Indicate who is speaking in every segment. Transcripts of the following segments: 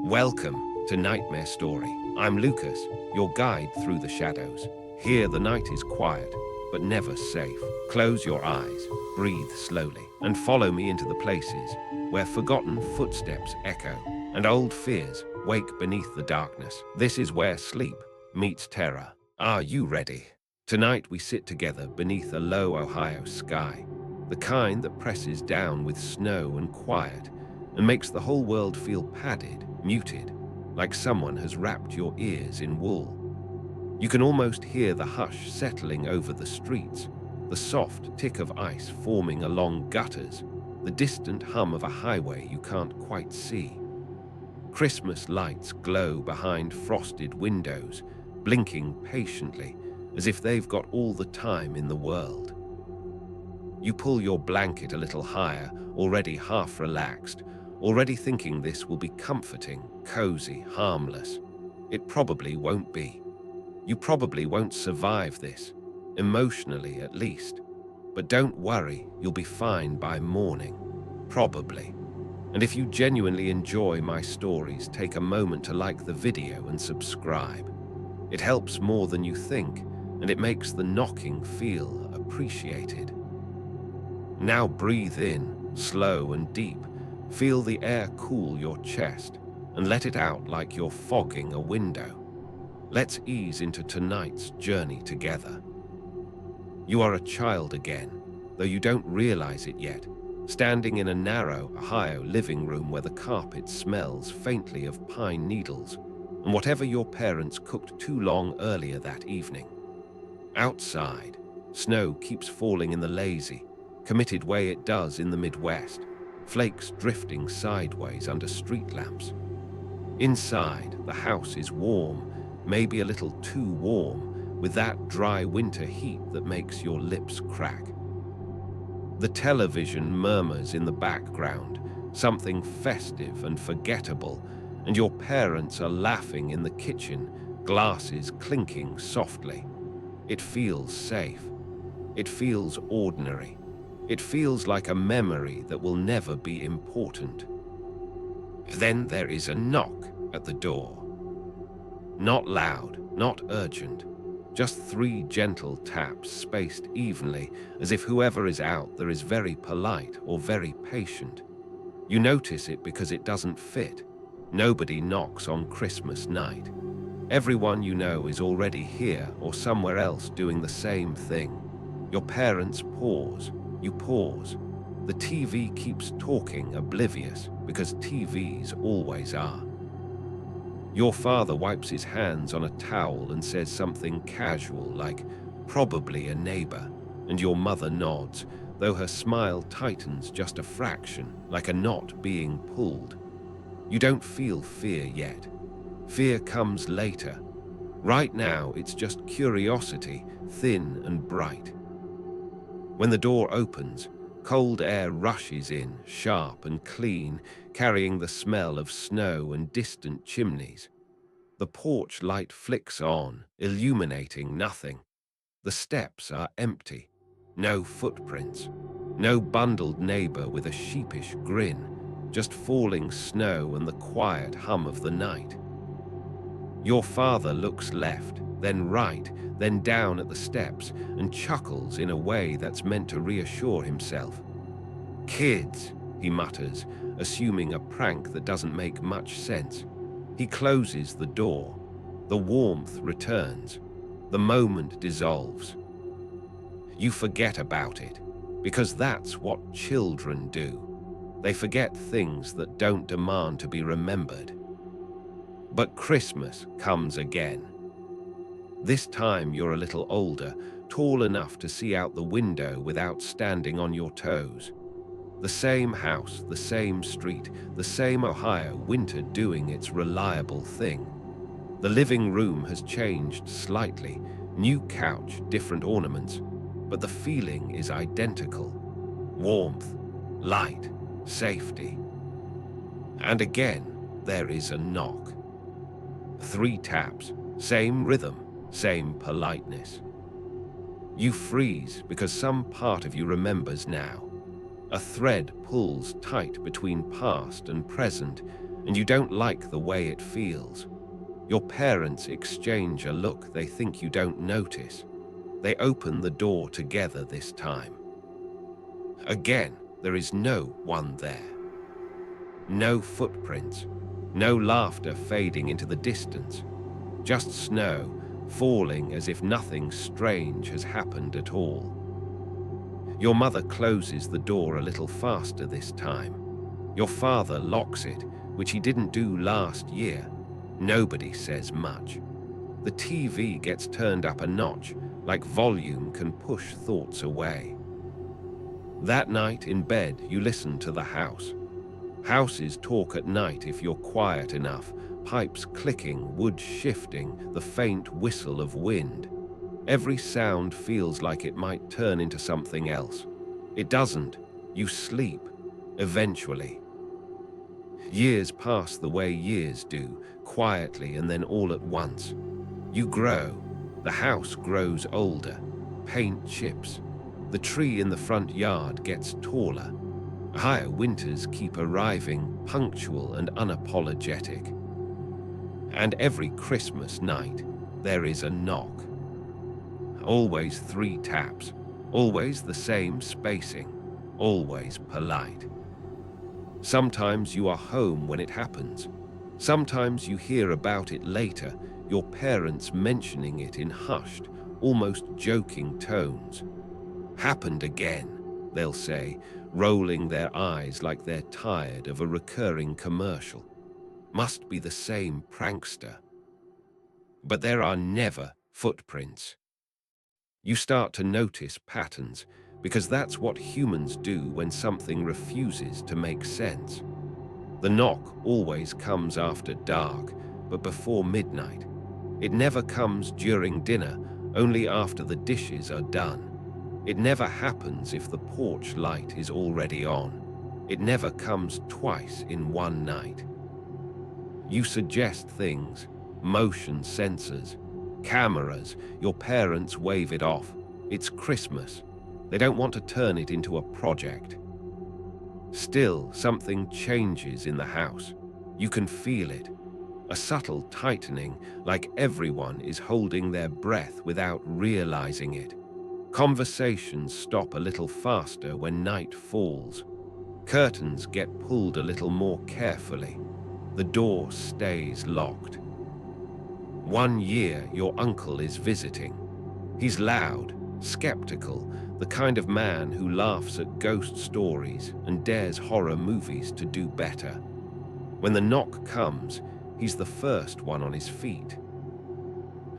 Speaker 1: Welcome to Nightmare Story. I'm Lucas, your guide through the shadows. Here the night is quiet, but never safe. Close your eyes, breathe slowly, and follow me into the places where forgotten footsteps echo and old fears wake beneath the darkness. This is where sleep meets terror. Are you ready? Tonight we sit together beneath a low Ohio sky, the kind that presses down with snow and quiet and makes the whole world feel padded, muted, like someone has wrapped your ears in wool. You can almost hear the hush settling over the streets, the soft tick of ice forming along gutters, the distant hum of a highway you can't quite see. Christmas lights glow behind frosted windows, blinking patiently, as if they've got all the time in the world. You pull your blanket a little higher, already half relaxed, already thinking this will be comforting, cozy, harmless. It probably won't be. You probably won't survive this, emotionally at least. But don't worry, you'll be fine by morning. Probably. And if you genuinely enjoy my stories, take a moment to like the video and subscribe. It helps more than you think, and it makes the knocking feel appreciated. Now breathe in, slow and deep. Feel the air cool your chest, and let it out like you're fogging a window. Let's ease into tonight's journey together. You are a child again, though you don't realize it yet, standing in a narrow Ohio living room where the carpet smells faintly of pine needles and whatever your parents cooked too long earlier that evening. Outside, snow keeps falling in the lazy, committed way it does in the Midwest, flakes drifting sideways under street lamps. Inside, the house is warm, maybe a little too warm, with that dry winter heat that makes your lips crack. The television murmurs in the background, something festive and forgettable, and your parents are laughing in the kitchen, glasses clinking softly. It feels safe. It feels ordinary. It feels like a memory that will never be important. Then there is a knock at the door. Not loud, not urgent, just 3 gentle taps spaced evenly, as if whoever is out there is very polite or very patient. You notice it because it doesn't fit. Nobody knocks on Christmas night. Everyone you know is already here or somewhere else doing the same thing. Your parents pause. You pause. The TV keeps talking, oblivious, because TVs always are. Your father wipes his hands on a towel and says something casual like, probably a neighbor, and your mother nods, though her smile tightens just a fraction, like a knot being pulled. You don't feel fear yet. Fear comes later. Right now, it's just curiosity, thin and bright. When the door opens, cold air rushes in, sharp and clean, carrying the smell of snow and distant chimneys. The porch light flicks on, illuminating nothing. The steps are empty. No footprints. No bundled neighbor with a sheepish grin. Just falling snow and the quiet hum of the night. Your father looks left, then right, then down at the steps, and chuckles in a way that's meant to reassure himself. Kids, he mutters, assuming a prank that doesn't make much sense. He closes the door. The warmth returns. The moment dissolves. You forget about it, because that's what children do. They forget things that don't demand to be remembered. But Christmas comes again. This time you're a little older, tall enough to see out the window without standing on your toes. The same house, the same street, the same Ohio winter doing its reliable thing. The living room has changed slightly, new couch, different ornaments, but the feeling is identical. Warmth, light, safety. And again, there is a knock. 3 taps, same rhythm, same politeness. You freeze because some part of you remembers now. A thread pulls tight between past and present, and you don't like the way it feels. Your parents exchange a look they think you don't notice. They open the door together this time. Again, there is no one there. No footprints, no laughter fading into the distance, just snow falling as if nothing strange has happened at all. Your mother closes the door a little faster this time. Your father locks it, which he didn't do last year. Nobody says much. The TV gets turned up a notch, like volume can push thoughts away. That night in bed, you listen to the house. Houses talk at night if you're quiet enough, pipes clicking, wood shifting, the faint whistle of wind. Every sound feels like it might turn into something else. It doesn't. You sleep, eventually. Years pass the way years do, quietly and then all at once. You grow. The house grows older. Paint chips. The tree in the front yard gets taller. Higher winters keep arriving, punctual and unapologetic. And every Christmas night, there is a knock. Always 3 taps, always the same spacing, always polite. Sometimes you are home when it happens. Sometimes you hear about it later, your parents mentioning it in hushed, almost joking tones. Happened again, they'll say, rolling their eyes like they're tired of a recurring commercial. Must be the same prankster. But there are never footprints. You start to notice patterns, because that's what humans do when something refuses to make sense. The knock always comes after dark, but before midnight. It never comes during dinner, only after the dishes are done. It never happens if the porch light is already on. It never comes twice in one night. You suggest things, motion sensors, cameras, your parents wave it off. It's Christmas. They don't want to turn it into a project. Still, something changes in the house. You can feel it. A subtle tightening, like everyone is holding their breath without realizing it. Conversations stop a little faster when night falls. Curtains get pulled a little more carefully. The door stays locked. One year, your uncle is visiting. He's loud, skeptical, the kind of man who laughs at ghost stories and dares horror movies to do better. When the knock comes, he's the first one on his feet.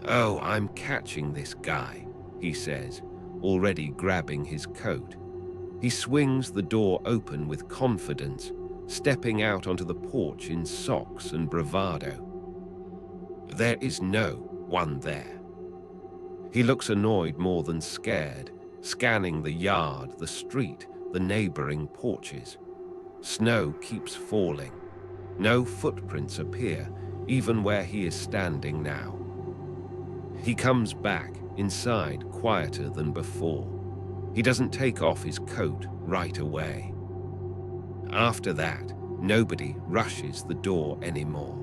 Speaker 1: "Oh, I'm catching this guy," he says, already grabbing his coat. He swings the door open with confidence, stepping out onto the porch in socks and bravado. There is no one there. He looks annoyed more than scared, scanning the yard, the street, the neighboring porches. Snow keeps falling. No footprints appear, even where he is standing now. He comes back, inside, quieter than before. He doesn't take off his coat right away. After that, nobody rushes the door anymore.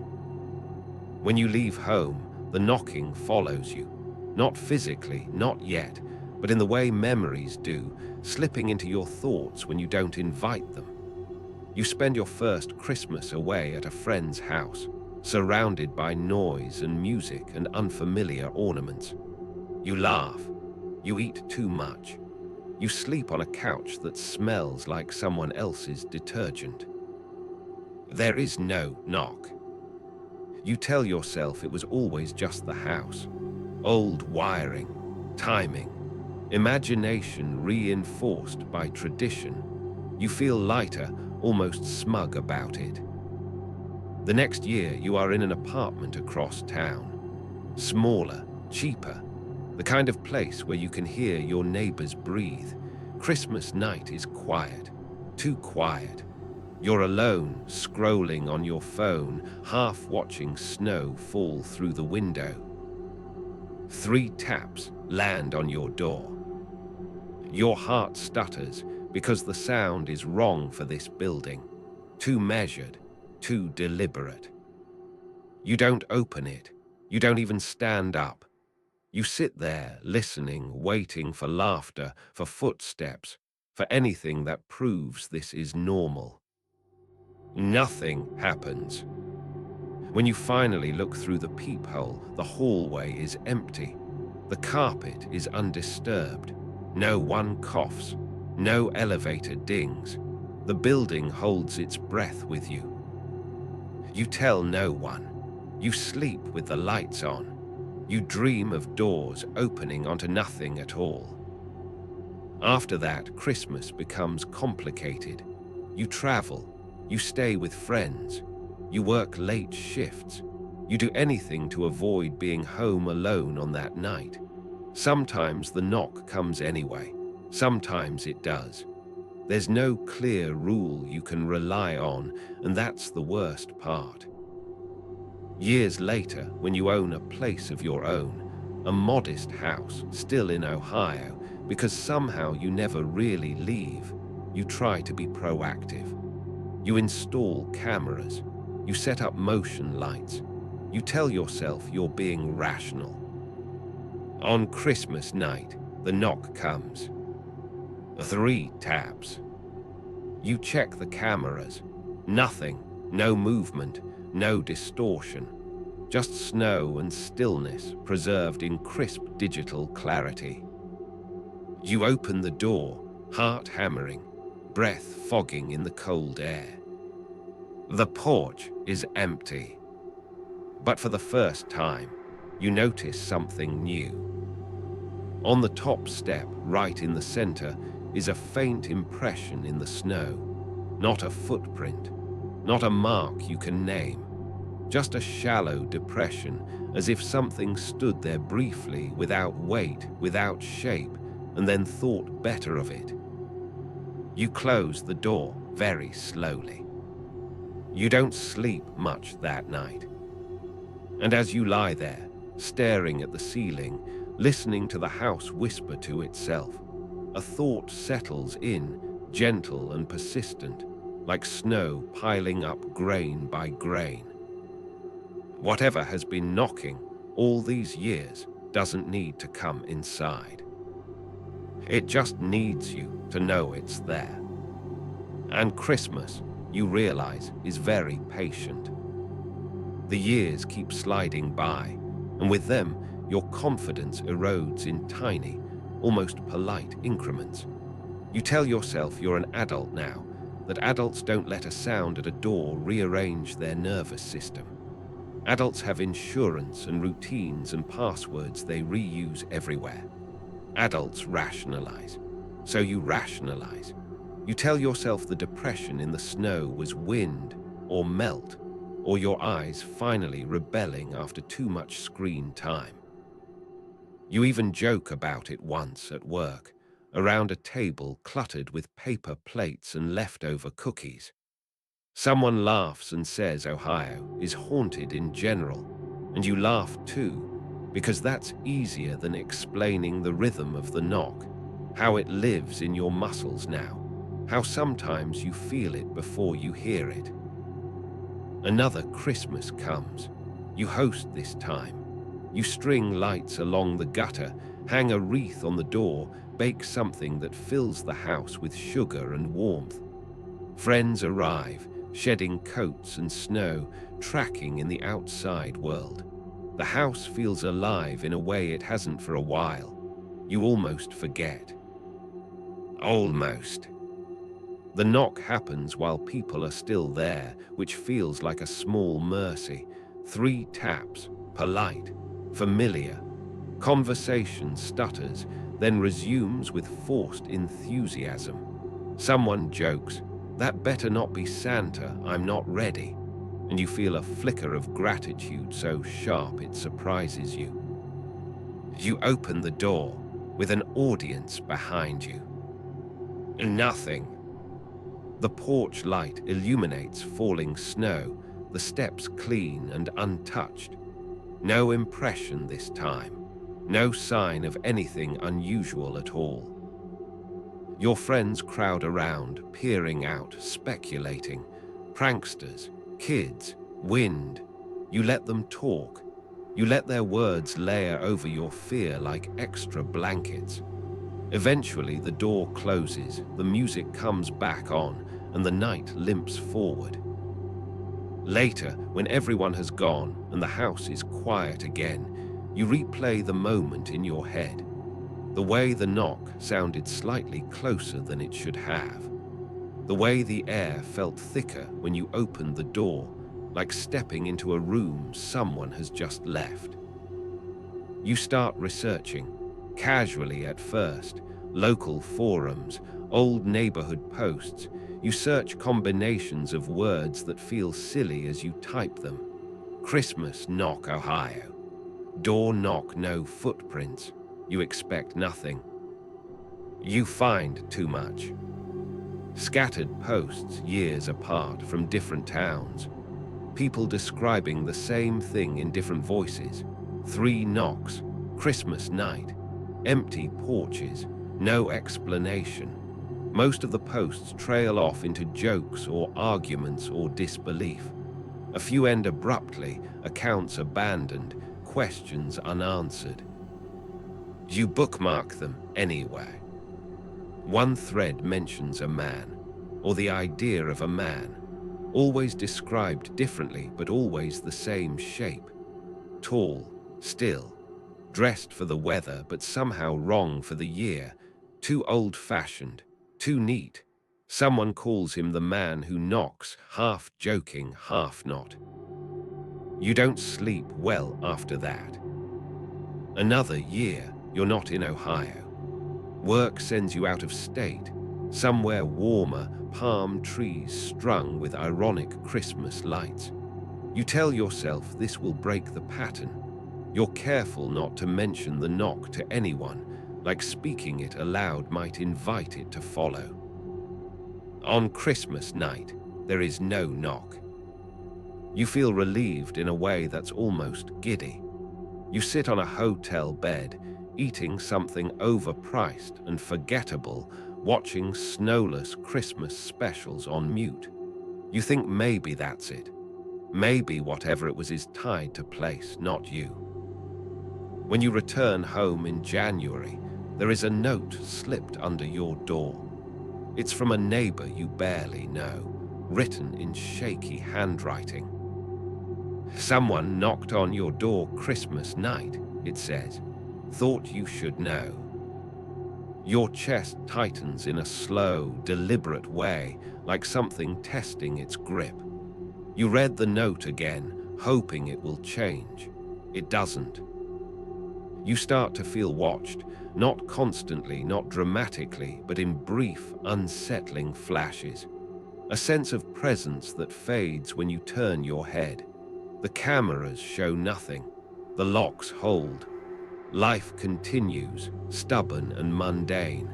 Speaker 1: When you leave home, the knocking follows you. Not physically, not yet, but in the way memories do, slipping into your thoughts when you don't invite them. You spend your first Christmas away at a friend's house, surrounded by noise and music and unfamiliar ornaments. You laugh. You eat too much. You sleep on a couch that smells like someone else's detergent. There is no knock. You tell yourself it was always just the house. Old wiring, timing, imagination reinforced by tradition. You feel lighter, almost smug about it. The next year, you are in an apartment across town. Smaller, cheaper, the kind of place where you can hear your neighbors breathe. Christmas night is quiet, too quiet. You're alone, scrolling on your phone, half watching snow fall through the window. 3 taps land on your door. Your heart stutters because the sound is wrong for this building. Too measured, too deliberate. You don't open it. You don't even stand up. You sit there, listening, waiting for laughter, for footsteps, for anything that proves this is normal. Nothing happens. When you finally look through the peephole, the hallway is empty. The carpet is undisturbed. No one coughs. No elevator dings. The building holds its breath with you. You tell no one. You sleep with the lights on. You dream of doors opening onto nothing at all. After that, Christmas becomes complicated. You travel. You stay with friends. You work late shifts. You do anything to avoid being home alone on that night. Sometimes the knock comes anyway. Sometimes it does. There's no clear rule you can rely on, and that's the worst part. Years later, when you own a place of your own, a modest house still in Ohio, because somehow you never really leave, you try to be proactive. You install cameras. You set up motion lights. You tell yourself you're being rational. On Christmas night, the knock comes. 3 taps. You check the cameras. Nothing, no movement, no distortion. Just snow and stillness preserved in crisp digital clarity. You open the door, heart hammering, breath fogging in the cold air. The porch is empty. But for the first time, you notice something new. On the top step, right in the center, is a faint impression in the snow. Not a footprint, not a mark you can name, just a shallow depression, as if something stood there briefly, without weight, without shape, and then thought better of it. You close the door very slowly. You don't sleep much that night. And as you lie there, staring at the ceiling, listening to the house whisper to itself, a thought settles in, gentle and persistent, like snow piling up grain by grain. Whatever has been knocking all these years doesn't need to come inside. It just needs you to know it's there. And Christmas, you realize, is very patient. The years keep sliding by, and with them, your confidence erodes in tiny, almost polite increments. You tell yourself you're an adult now, that adults don't let a sound at a door rearrange their nervous system. Adults have insurance and routines and passwords they reuse everywhere. Adults rationalize. So you rationalize. You tell yourself the depression in the snow was wind or melt, or your eyes finally rebelling after too much screen time. You even joke about it once at work, around a table cluttered with paper plates and leftover cookies. Someone laughs and says Ohio is haunted in general, and you laugh too, because that's easier than explaining the rhythm of the knock, how it lives in your muscles now, how sometimes you feel it before you hear it. Another Christmas comes. You host this time. You string lights along the gutter, hang a wreath on the door, bake something that fills the house with sugar and warmth. Friends arrive, shedding coats and snow, tracking in the outside world. The house feels alive in a way it hasn't for a while. You almost forget. Almost. The knock happens while people are still there, which feels like a small mercy. 3 taps, polite, familiar. Conversation stutters, then resumes with forced enthusiasm. Someone jokes, "That better not be Santa, I'm not ready." And you feel a flicker of gratitude so sharp it surprises you. You open the door with an audience behind you. Nothing. The porch light illuminates falling snow, the steps clean and untouched. No impression this time. No sign of anything unusual at all. Your friends crowd around, peering out, speculating. Pranksters, Kids, wind. You let them talk. You let their words layer over your fear like extra blankets. Eventually, the door closes, the music comes back on, and the night limps forward. Later, when everyone has gone and the house is quiet again, you replay the moment in your head. The way the knock sounded slightly closer than it should have. The way the air felt thicker when you opened the door, like stepping into a room someone has just left. You start researching, casually at first, local forums, old neighborhood posts. You search combinations of words that feel silly as you type them. Christmas knock, Ohio. Door knock, no footprints. You expect nothing. You find too much. Scattered posts years apart from different towns. People describing the same thing in different voices. 3 knocks, Christmas night, empty porches, no explanation. Most of the posts trail off into jokes or arguments or disbelief. A few end abruptly, accounts abandoned, questions unanswered. You bookmark them anyway. One thread mentions a man, or the idea of a man, always described differently but always the same shape. Tall, still, dressed for the weather but somehow wrong for the year, too old-fashioned, too neat. Someone calls him the man who knocks, half joking, half not. You don't sleep well after that. Another year, you're not in Ohio. Work sends you out of state, somewhere warmer, palm trees strung with ironic Christmas lights. You tell yourself this will break the pattern. You're careful not to mention the knock to anyone, like speaking it aloud might invite it to follow. On Christmas night, there is no knock. You feel relieved in a way that's almost giddy. You sit on a hotel bed, eating something overpriced and forgettable, watching snowless Christmas specials on mute. You think maybe that's it. Maybe whatever it was is tied to place, not you. When you return home in January, there is a note slipped under your door. It's from a neighbor you barely know, written in shaky handwriting. Someone knocked on your door Christmas night, it says. Thought you should know. Your chest tightens in a slow, deliberate way, like something testing its grip. You read the note again, hoping it will change. It doesn't. You start to feel watched, not constantly, not dramatically, but in brief, unsettling flashes. A sense of presence that fades when you turn your head. The cameras show nothing. The locks hold. Life continues, stubborn and mundane.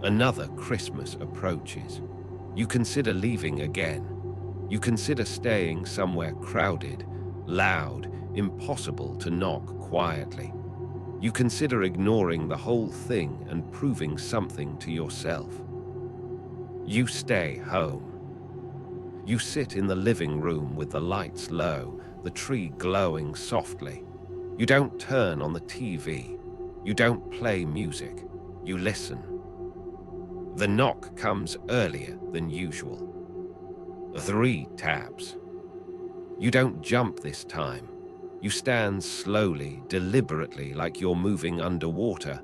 Speaker 1: Another Christmas approaches. You consider leaving again. You consider staying somewhere crowded, loud, impossible to knock quietly. You consider ignoring the whole thing and proving something to yourself. You stay home. You sit in the living room with the lights low, the tree glowing softly. You don't turn on the TV. You don't play music. You listen. The knock comes earlier than usual. 3 taps. You don't jump this time. You stand slowly, deliberately, like you're moving underwater.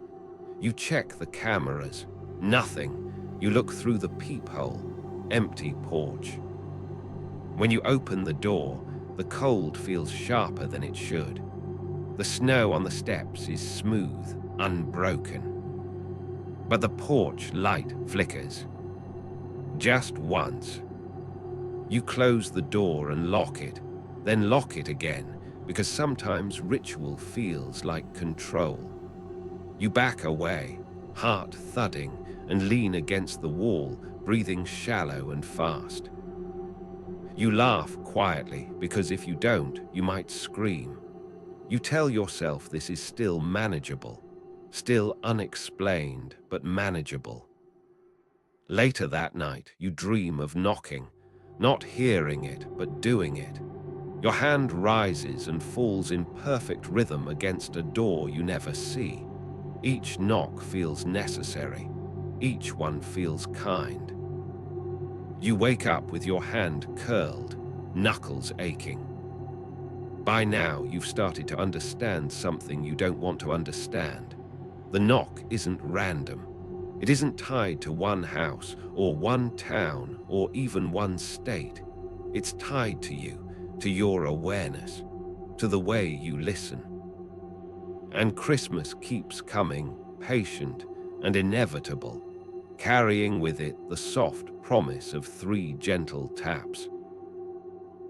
Speaker 1: You check the cameras. Nothing. You look through the peephole. Empty porch. When you open the door, the cold feels sharper than it should. The snow on the steps is smooth, unbroken. But the porch light flickers. Just once. You close the door and lock it, then lock it again, because sometimes ritual feels like control. You back away, heart thudding, and lean against the wall, breathing shallow and fast. You laugh quietly, because if you don't, you might scream. You tell yourself this is still manageable, still unexplained, but manageable. Later that night, you dream of knocking, not hearing it, but doing it. Your hand rises and falls in perfect rhythm against a door you never see. Each knock feels necessary. Each one feels kind. You wake up with your hand curled, knuckles aching. By now, you've started to understand something you don't want to understand. The knock isn't random. It isn't tied to one house or one town or even one state. It's tied to you, to your awareness, to the way you listen. And Christmas keeps coming, patient and inevitable, carrying with it the soft promise of 3 gentle taps.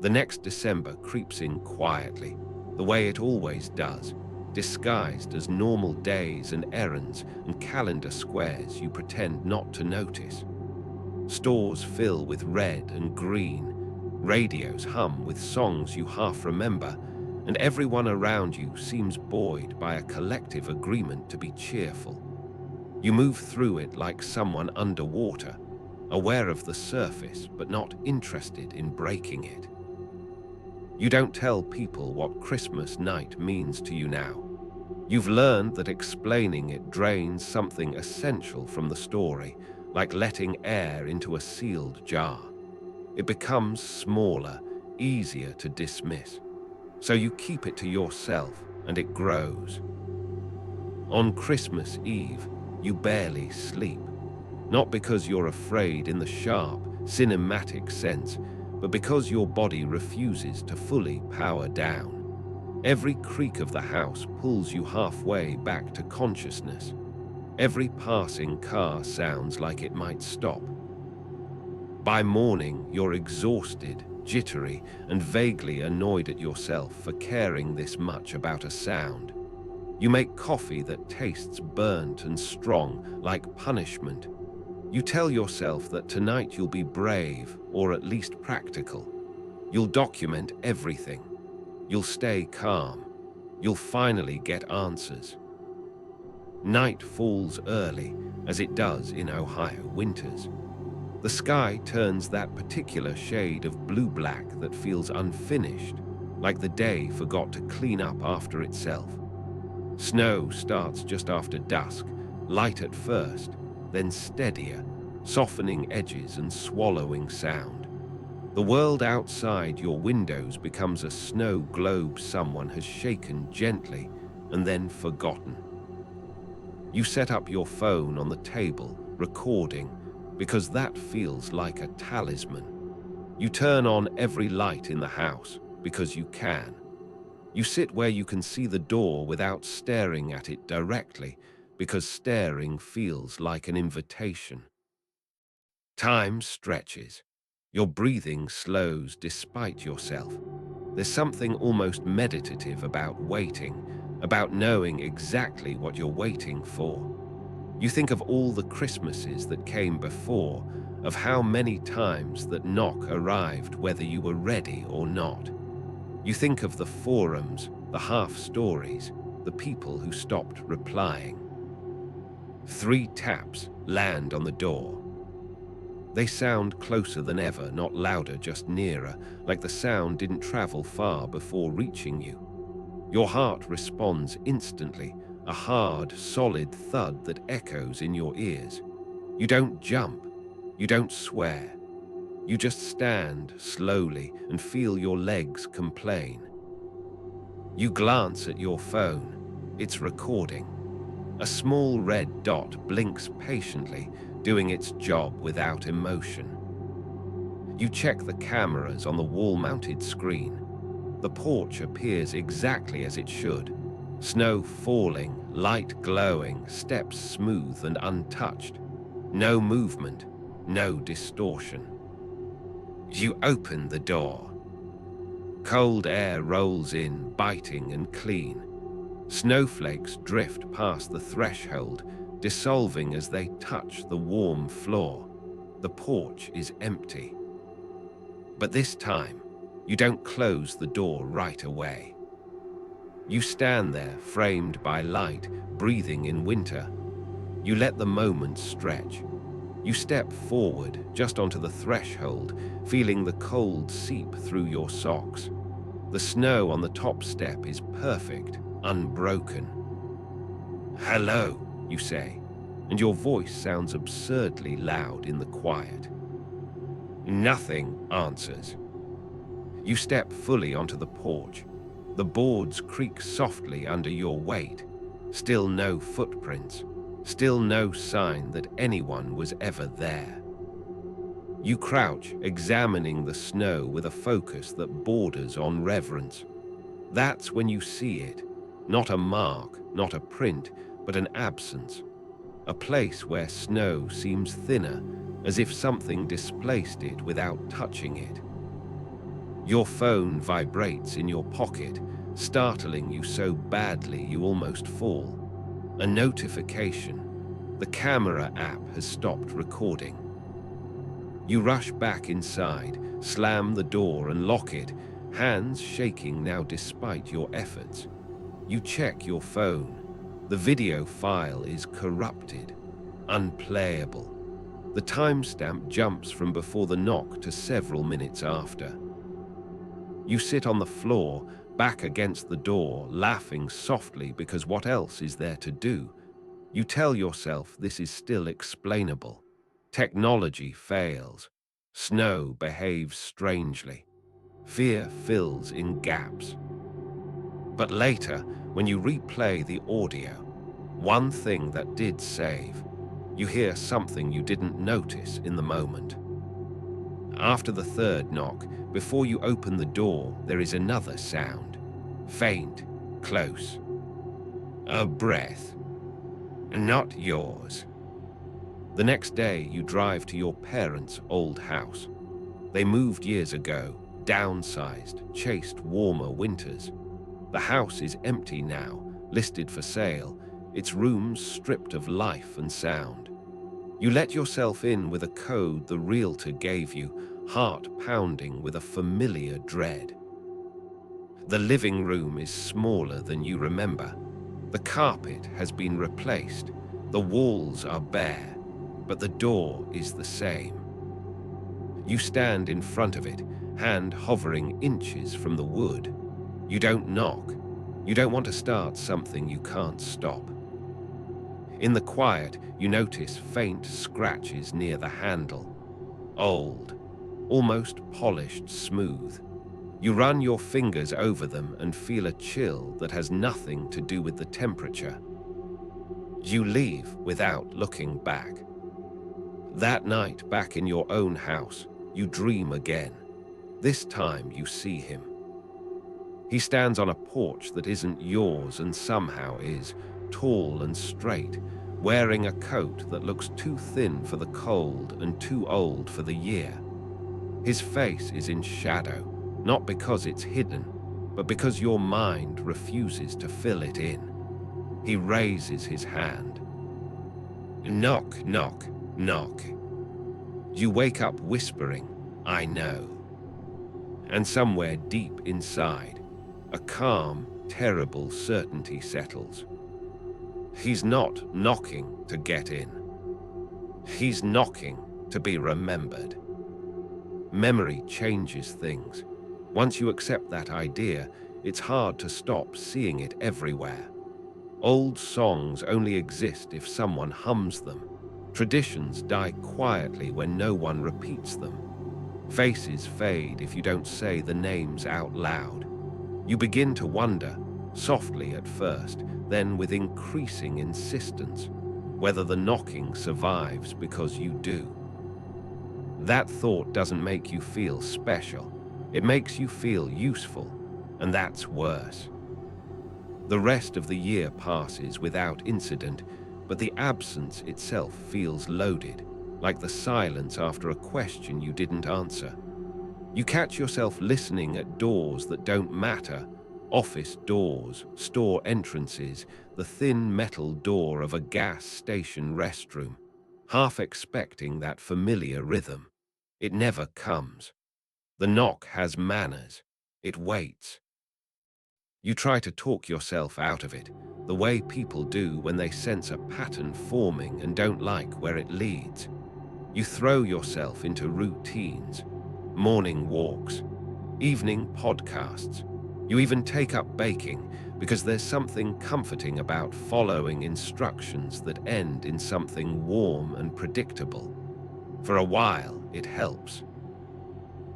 Speaker 1: The next December creeps in quietly, the way it always does, disguised as normal days and errands and calendar squares you pretend not to notice. Stores fill with red and green, radios hum with songs you half remember, and everyone around you seems buoyed by a collective agreement to be cheerful. You move through it like someone underwater, aware of the surface but not interested in breaking it. You don't tell people what Christmas night means to you now. You've learned that explaining it drains something essential from the story, like letting air into a sealed jar. It becomes smaller, easier to dismiss. So you keep it to yourself, and it grows. On Christmas Eve, you barely sleep. Not because you're afraid in the sharp, cinematic sense, but because your body refuses to fully power down. Every creak of the house pulls you halfway back to consciousness. Every passing car sounds like it might stop. By morning, you're exhausted, jittery, and vaguely annoyed at yourself for caring this much about a sound. You make coffee that tastes burnt and strong, like punishment. You tell yourself that tonight you'll be brave, or at least practical. You'll document everything. You'll stay calm. You'll finally get answers. Night falls early, as it does in Ohio winters. The sky turns that particular shade of blue-black that feels unfinished, like the day forgot to clean up after itself. Snow starts just after dusk, light at first, then steadier, softening edges and swallowing sound. The world outside your windows becomes a snow globe someone has shaken gently and then forgotten. You set up your phone on the table, recording, because that feels like a talisman. You turn on every light in the house, because you can. You sit where you can see the door without staring at it directly, because staring feels like an invitation. Time stretches. Your breathing slows despite yourself. There's something almost meditative about waiting, about knowing exactly what you're waiting for. You think of all the Christmases that came before, of how many times that knock arrived whether you were ready or not. You think of the forums, the half-stories, the people who stopped replying. 3 taps land on the door. They sound closer than ever, not louder, just nearer, like the sound didn't travel far before reaching you. Your heart responds instantly, a hard, solid thud that echoes in your ears. You don't jump, you don't swear. You just stand slowly and feel your legs complain. You glance at your phone. It's recording. A small red dot blinks patiently, doing its job without emotion. You check the cameras on the wall-mounted screen. The porch appears exactly as it should. Snow falling, light glowing, steps smooth and untouched. No movement, no distortion. You open the door. Cold air rolls in, biting and clean. Snowflakes drift past the threshold, dissolving as they touch the warm floor. The porch is empty. But this time, you don't close the door right away. You stand there, framed by light, breathing in winter. You let the moment stretch. You step forward, just onto the threshold, feeling the cold seep through your socks. The snow on the top step is perfect, unbroken. "Hello," you say, and your voice sounds absurdly loud in the quiet. Nothing answers. You step fully onto the porch. The boards creak softly under your weight. Still no footprints. Still no sign that anyone was ever there. You crouch, examining the snow with a focus that borders on reverence. That's when you see it. Not a mark, not a print, but an absence. A place where snow seems thinner, as if something displaced it without touching it. Your phone vibrates in your pocket, startling you so badly you almost fall. A notification. The camera app has stopped recording. You rush back inside, slam the door and lock it, hands shaking now despite your efforts. You check your phone. The video file is corrupted, unplayable. The timestamp jumps from before the knock to several minutes after. You sit on the floor, back against the door, laughing softly because what else is there to do? You tell yourself this is still explainable. Technology fails. Snow behaves strangely. Fear fills in gaps. But later, when you replay the audio, one thing that did save, you hear something you didn't notice in the moment. After the third knock, before you open the door, there is another sound. Faint, close. A breath. Not yours. The next day, you drive to your parents' old house. They moved years ago, downsized, chased warmer winters. The house is empty now, listed for sale, its rooms stripped of life and sound. You let yourself in with a code the realtor gave you, heart pounding with a familiar dread. The living room is smaller than you remember. The carpet has been replaced. The walls are bare, but the door is the same. You stand in front of it, hand hovering inches from the wood. You don't knock. You don't want to start something you can't stop. In the quiet, you notice faint scratches near the handle. Old, almost polished smooth. You run your fingers over them and feel a chill that has nothing to do with the temperature. You leave without looking back. That night, back in your own house, you dream again. This time you see him. He stands on a porch that isn't yours and somehow is, tall and straight, wearing a coat that looks too thin for the cold and too old for the year. His face is in shadow, not because it's hidden, but because your mind refuses to fill it in. He raises his hand. Knock, knock, knock. You wake up whispering, "I know." And somewhere deep inside, a calm, terrible certainty settles. He's not knocking to get in. He's knocking to be remembered. Memory changes things. Once you accept that idea, it's hard to stop seeing it everywhere. Old songs only exist if someone hums them. Traditions die quietly when no one repeats them. Faces fade if you don't say the names out loud. You begin to wonder, softly at first, then with increasing insistence, whether the knocking survives because you do. That thought doesn't make you feel special. It makes you feel useful, and that's worse. The rest of the year passes without incident, but the absence itself feels loaded, like the silence after a question you didn't answer. You catch yourself listening at doors that don't matter, office doors, store entrances, the thin metal door of a gas station restroom, half expecting that familiar rhythm. It never comes. The knock has manners. It waits. You try to talk yourself out of it, the way people do when they sense a pattern forming and don't like where it leads. You throw yourself into routines, morning walks, evening podcasts. You even take up baking because there's something comforting about following instructions that end in something warm and predictable. For a while, it helps.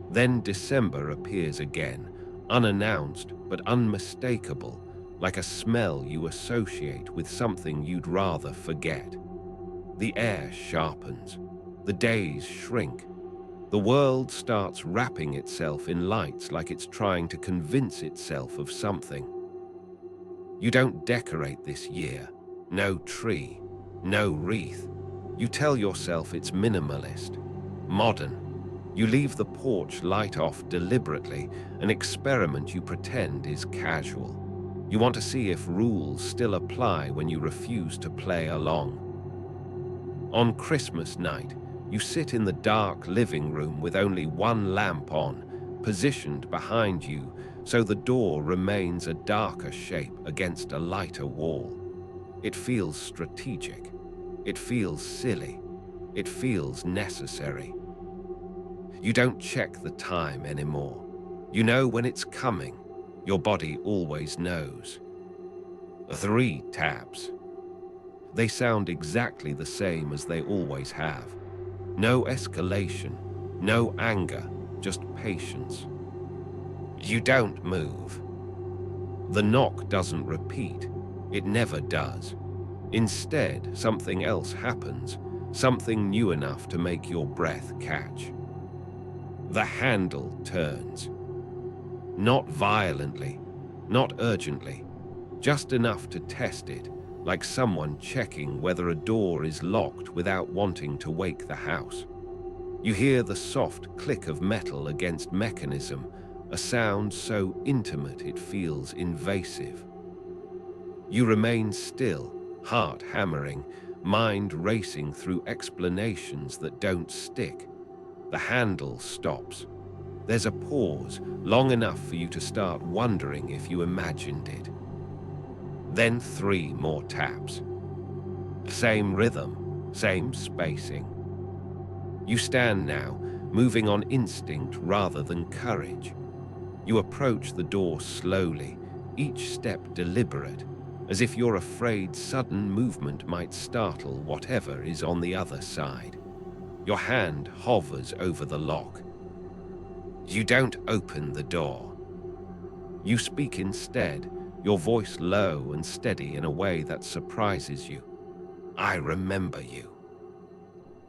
Speaker 1: Then December appears again, unannounced but unmistakable, like a smell you associate with something you'd rather forget. The air sharpens, the days shrink, the world starts wrapping itself in lights like it's trying to convince itself of something. You don't decorate this year, no tree, no wreath. You tell yourself it's minimalist, modern. You leave the porch light off deliberately, an experiment you pretend is casual. You want to see if rules still apply when you refuse to play along. On Christmas night, you sit in the dark living room with only one lamp on, positioned behind you so the door remains a darker shape against a lighter wall. It feels strategic. It feels silly. It feels necessary. You don't check the time anymore. You know when it's coming. Your body always knows. 3 taps. They sound exactly the same as they always have. No escalation, no anger, just patience. You don't move. The knock doesn't repeat. It never does. Instead, something else happens, something new enough to make your breath catch. The handle turns. Not violently, not urgently, just enough to test it, like someone checking whether a door is locked without wanting to wake the house. You hear the soft click of metal against mechanism, a sound so intimate it feels invasive. You remain still, heart hammering, mind racing through explanations that don't stick. The handle stops. There's a pause, long enough for you to start wondering if you imagined it. Then 3 more taps. Same rhythm, same spacing. You stand now, moving on instinct rather than courage. You approach the door slowly, each step deliberate, as if you're afraid sudden movement might startle whatever is on the other side. Your hand hovers over the lock. You don't open the door. You speak instead, your voice low and steady in a way that surprises you. I remember you.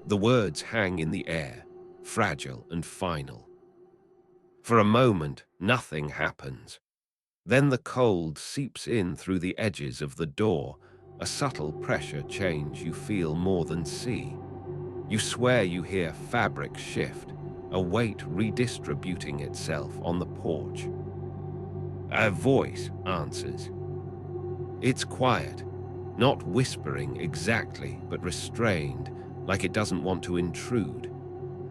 Speaker 1: The words hang in the air, fragile and final. For a moment, nothing happens. Then the cold seeps in through the edges of the door, a subtle pressure change you feel more than see. You swear you hear fabric shift, a weight redistributing itself on the porch. A voice answers. It's quiet, not whispering exactly, but restrained, like it doesn't want to intrude.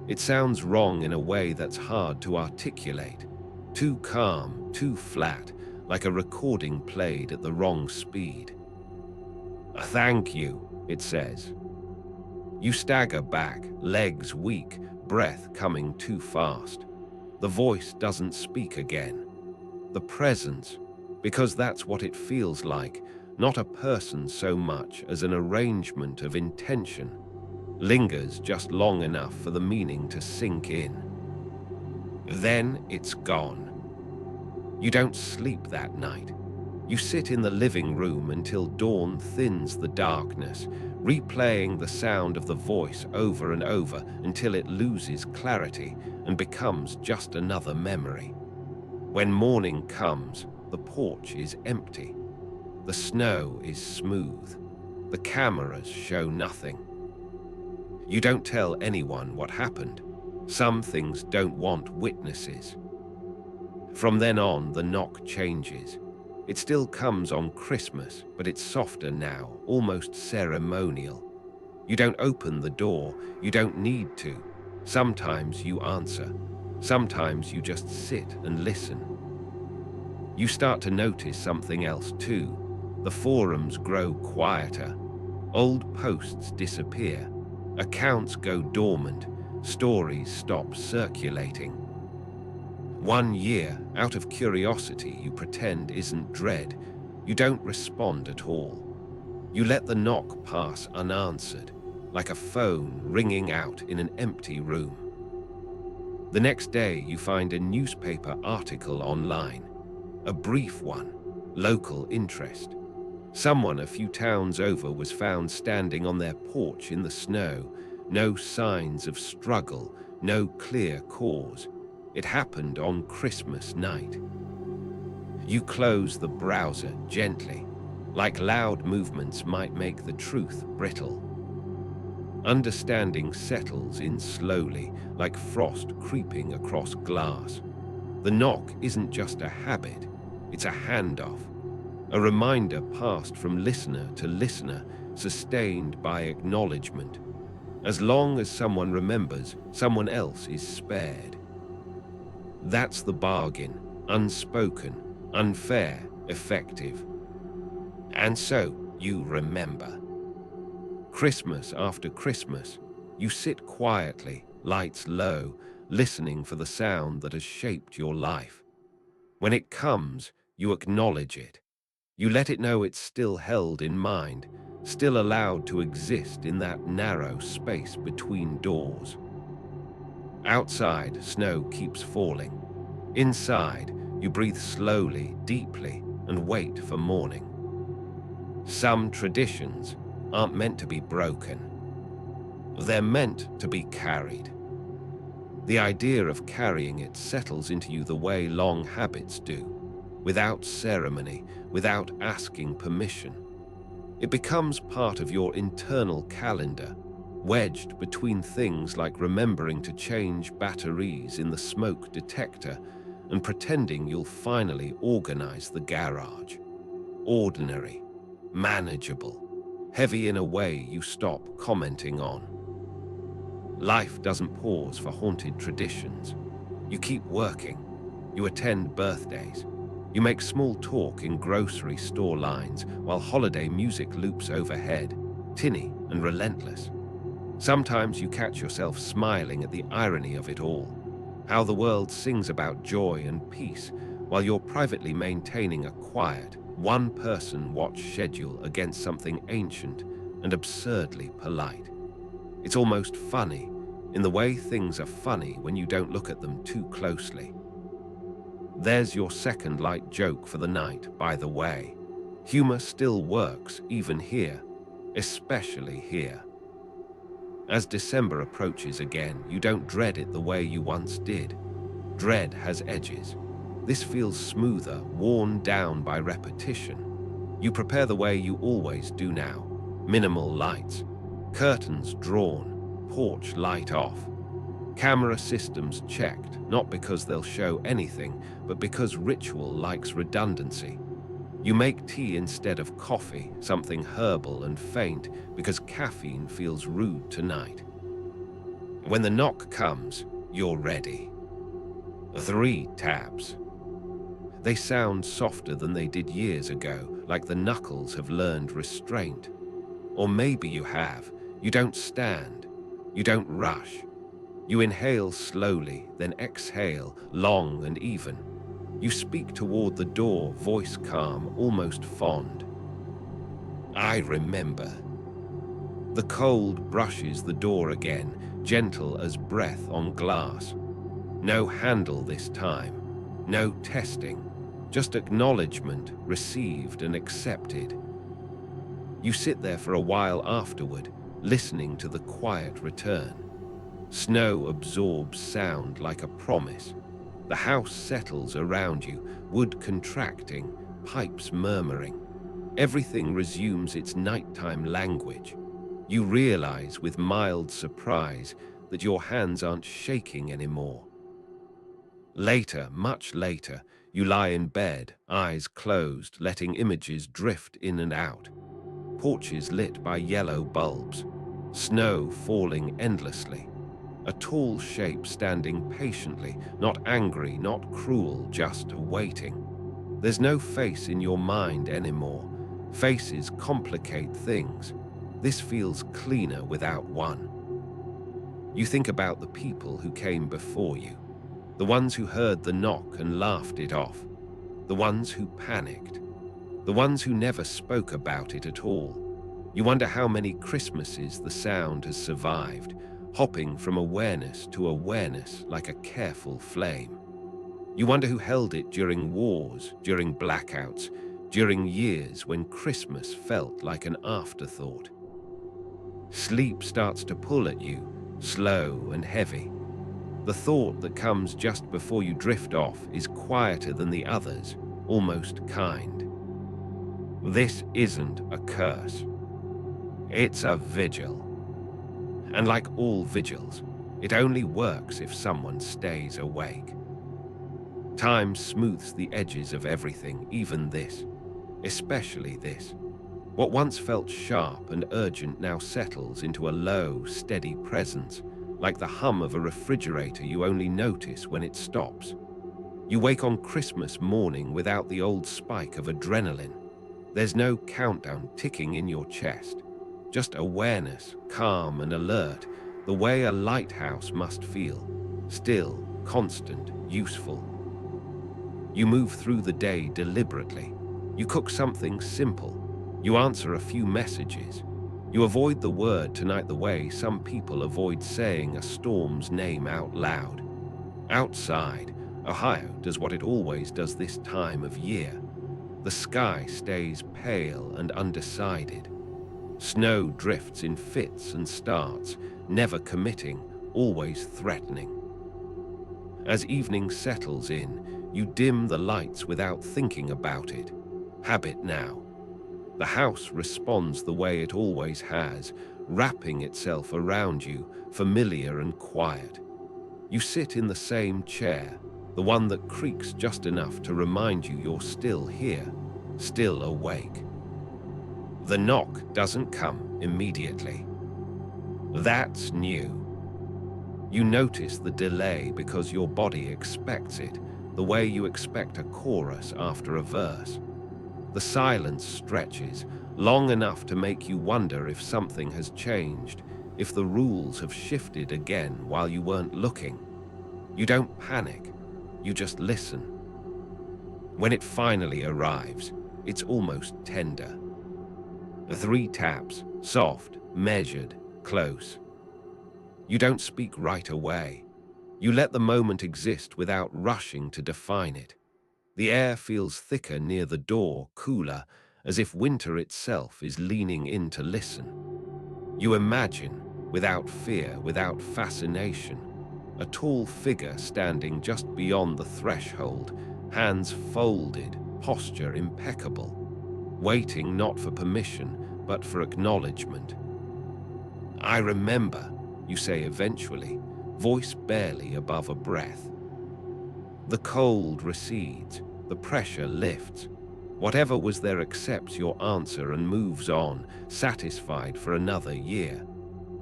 Speaker 1: It sounds wrong in a way that's hard to articulate. Too calm, too flat, like a recording played at the wrong speed. Thank you, it says. You stagger back, legs weak, breath coming too fast. The voice doesn't speak again. The presence, because that's what it feels like, not a person so much as an arrangement of intention, lingers just long enough for the meaning to sink in. Then it's gone. You don't sleep that night. You sit in the living room until dawn thins the darkness, replaying the sound of the voice over and over until it loses clarity and becomes just another memory. When morning comes, the porch is empty. The snow is smooth. The cameras show nothing. You don't tell anyone what happened. Some things don't want witnesses. From then on, the knock changes. It still comes on Christmas, but it's softer now, almost ceremonial. You don't open the door, you don't need to. Sometimes you answer. Sometimes you just sit and listen. You start to notice something else too. The forums grow quieter. Old posts disappear. Accounts go dormant, stories stop circulating. 1 year, out of curiosity you pretend isn't dread. You don't respond at all. You let the knock pass unanswered, like a phone ringing out in an empty room. The next day you find a newspaper article online, a brief one, local interest. Someone a few towns over was found standing on their porch in the snow, no signs of struggle, no clear cause. It happened on Christmas night. You close the browser gently, like loud movements might make the truth brittle. Understanding settles in slowly, like frost creeping across glass. The knock isn't just a habit, it's a handoff, a reminder passed from listener to listener, sustained by acknowledgement. As long as someone remembers, someone else is spared. That's the bargain, unspoken, unfair, effective. And so you remember. Christmas after Christmas, you sit quietly, lights low, listening for the sound that has shaped your life. When it comes, you acknowledge it. You let it know it's still held in mind, still allowed to exist in that narrow space between doors. Outside, snow keeps falling. Inside, you breathe slowly, deeply, and wait for morning. Some traditions aren't meant to be broken. They're meant to be carried. The idea of carrying it settles into you the way long habits do, without ceremony, without asking permission. It becomes part of your internal calendar, wedged between things like remembering to change batteries in the smoke detector and pretending you'll finally organize the garage. Ordinary, manageable, heavy in a way you stop commenting on. Life doesn't pause for haunted traditions. You keep working. You attend birthdays. You make small talk in grocery store lines while holiday music loops overhead, tinny and relentless. Sometimes you catch yourself smiling at the irony of it all, how the world sings about joy and peace while you're privately maintaining a quiet, one-person watch schedule against something ancient and absurdly polite. It's almost funny, in the way things are funny when you don't look at them too closely. There's your second light joke for the night, by the way. Humor still works, even here, especially here. As December approaches again, you don't dread it the way you once did. Dread has edges. This feels smoother, worn down by repetition. You prepare the way you always do now. Minimal lights, curtains drawn, porch light off. Camera systems checked, not because they'll show anything, but because ritual likes redundancy. You make tea instead of coffee, something herbal and faint, because caffeine feels rude tonight. When the knock comes, you're ready. 3 taps. They sound softer than they did years ago, like the knuckles have learned restraint. Or maybe you have. You don't stand. You don't rush. You inhale slowly, then exhale, long and even. You speak toward the door, voice calm, almost fond. I remember. The cold brushes the door again, gentle as breath on glass. No handle this time. No testing. Just acknowledgement, received and accepted. You sit there for a while afterward, listening to the quiet return. Snow absorbs sound like a promise. The house settles around you, wood contracting, pipes murmuring. Everything resumes its nighttime language. You realize with mild surprise that your hands aren't shaking anymore. Later, much later, you lie in bed, eyes closed, letting images drift in and out. Porches lit by yellow bulbs, snow falling endlessly. A tall shape standing patiently, not angry, not cruel, just waiting. There's no face in your mind anymore. Faces complicate things. This feels cleaner without one. You think about the people who came before you, the ones who heard the knock and laughed it off, the ones who panicked, the ones who never spoke about it at all. You wonder how many Christmases the sound has survived, hopping from awareness to awareness like a careful flame. You wonder who held it during wars, during blackouts, during years when Christmas felt like an afterthought. Sleep starts to pull at you, slow and heavy. The thought that comes just before you drift off is quieter than the others, almost kind. This isn't a curse. It's a vigil. And like all vigils, it only works if someone stays awake. Time smooths the edges of everything, even this, especially this. What once felt sharp and urgent now settles into a low, steady presence, like the hum of a refrigerator you only notice when it stops. You wake on Christmas morning without the old spike of adrenaline. There's no countdown ticking in your chest, just awareness, calm and alert, the way a lighthouse must feel, still, constant, useful. You move through the day deliberately. You cook something simple. You answer a few messages. You avoid the word tonight the way some people avoid saying a storm's name out loud. Outside, Ohio does what it always does this time of year. The sky stays pale and undecided. Snow drifts in fits and starts, never committing, always threatening. As evening settles in, you dim the lights without thinking about it. Habit now. The house responds the way it always has, wrapping itself around you, familiar and quiet. You sit in the same chair, the one that creaks just enough to remind you you're still here, still awake. The knock doesn't come immediately. That's new. You notice the delay because your body expects it, the way you expect a chorus after a verse. The silence stretches, long enough to make you wonder if something has changed, if the rules have shifted again while you weren't looking. You don't panic, you just listen. When it finally arrives, it's almost tender. 3 taps, soft, measured, close. You don't speak right away. You let the moment exist without rushing to define it. The air feels thicker near the door, cooler, as if winter itself is leaning in to listen. You imagine, without fear, without fascination, a tall figure standing just beyond the threshold, hands folded, posture impeccable, waiting not for permission, but for acknowledgement. "I remember," you say eventually, voice barely above a breath. The cold recedes, the pressure lifts. Whatever was there accepts your answer and moves on, satisfied for another year.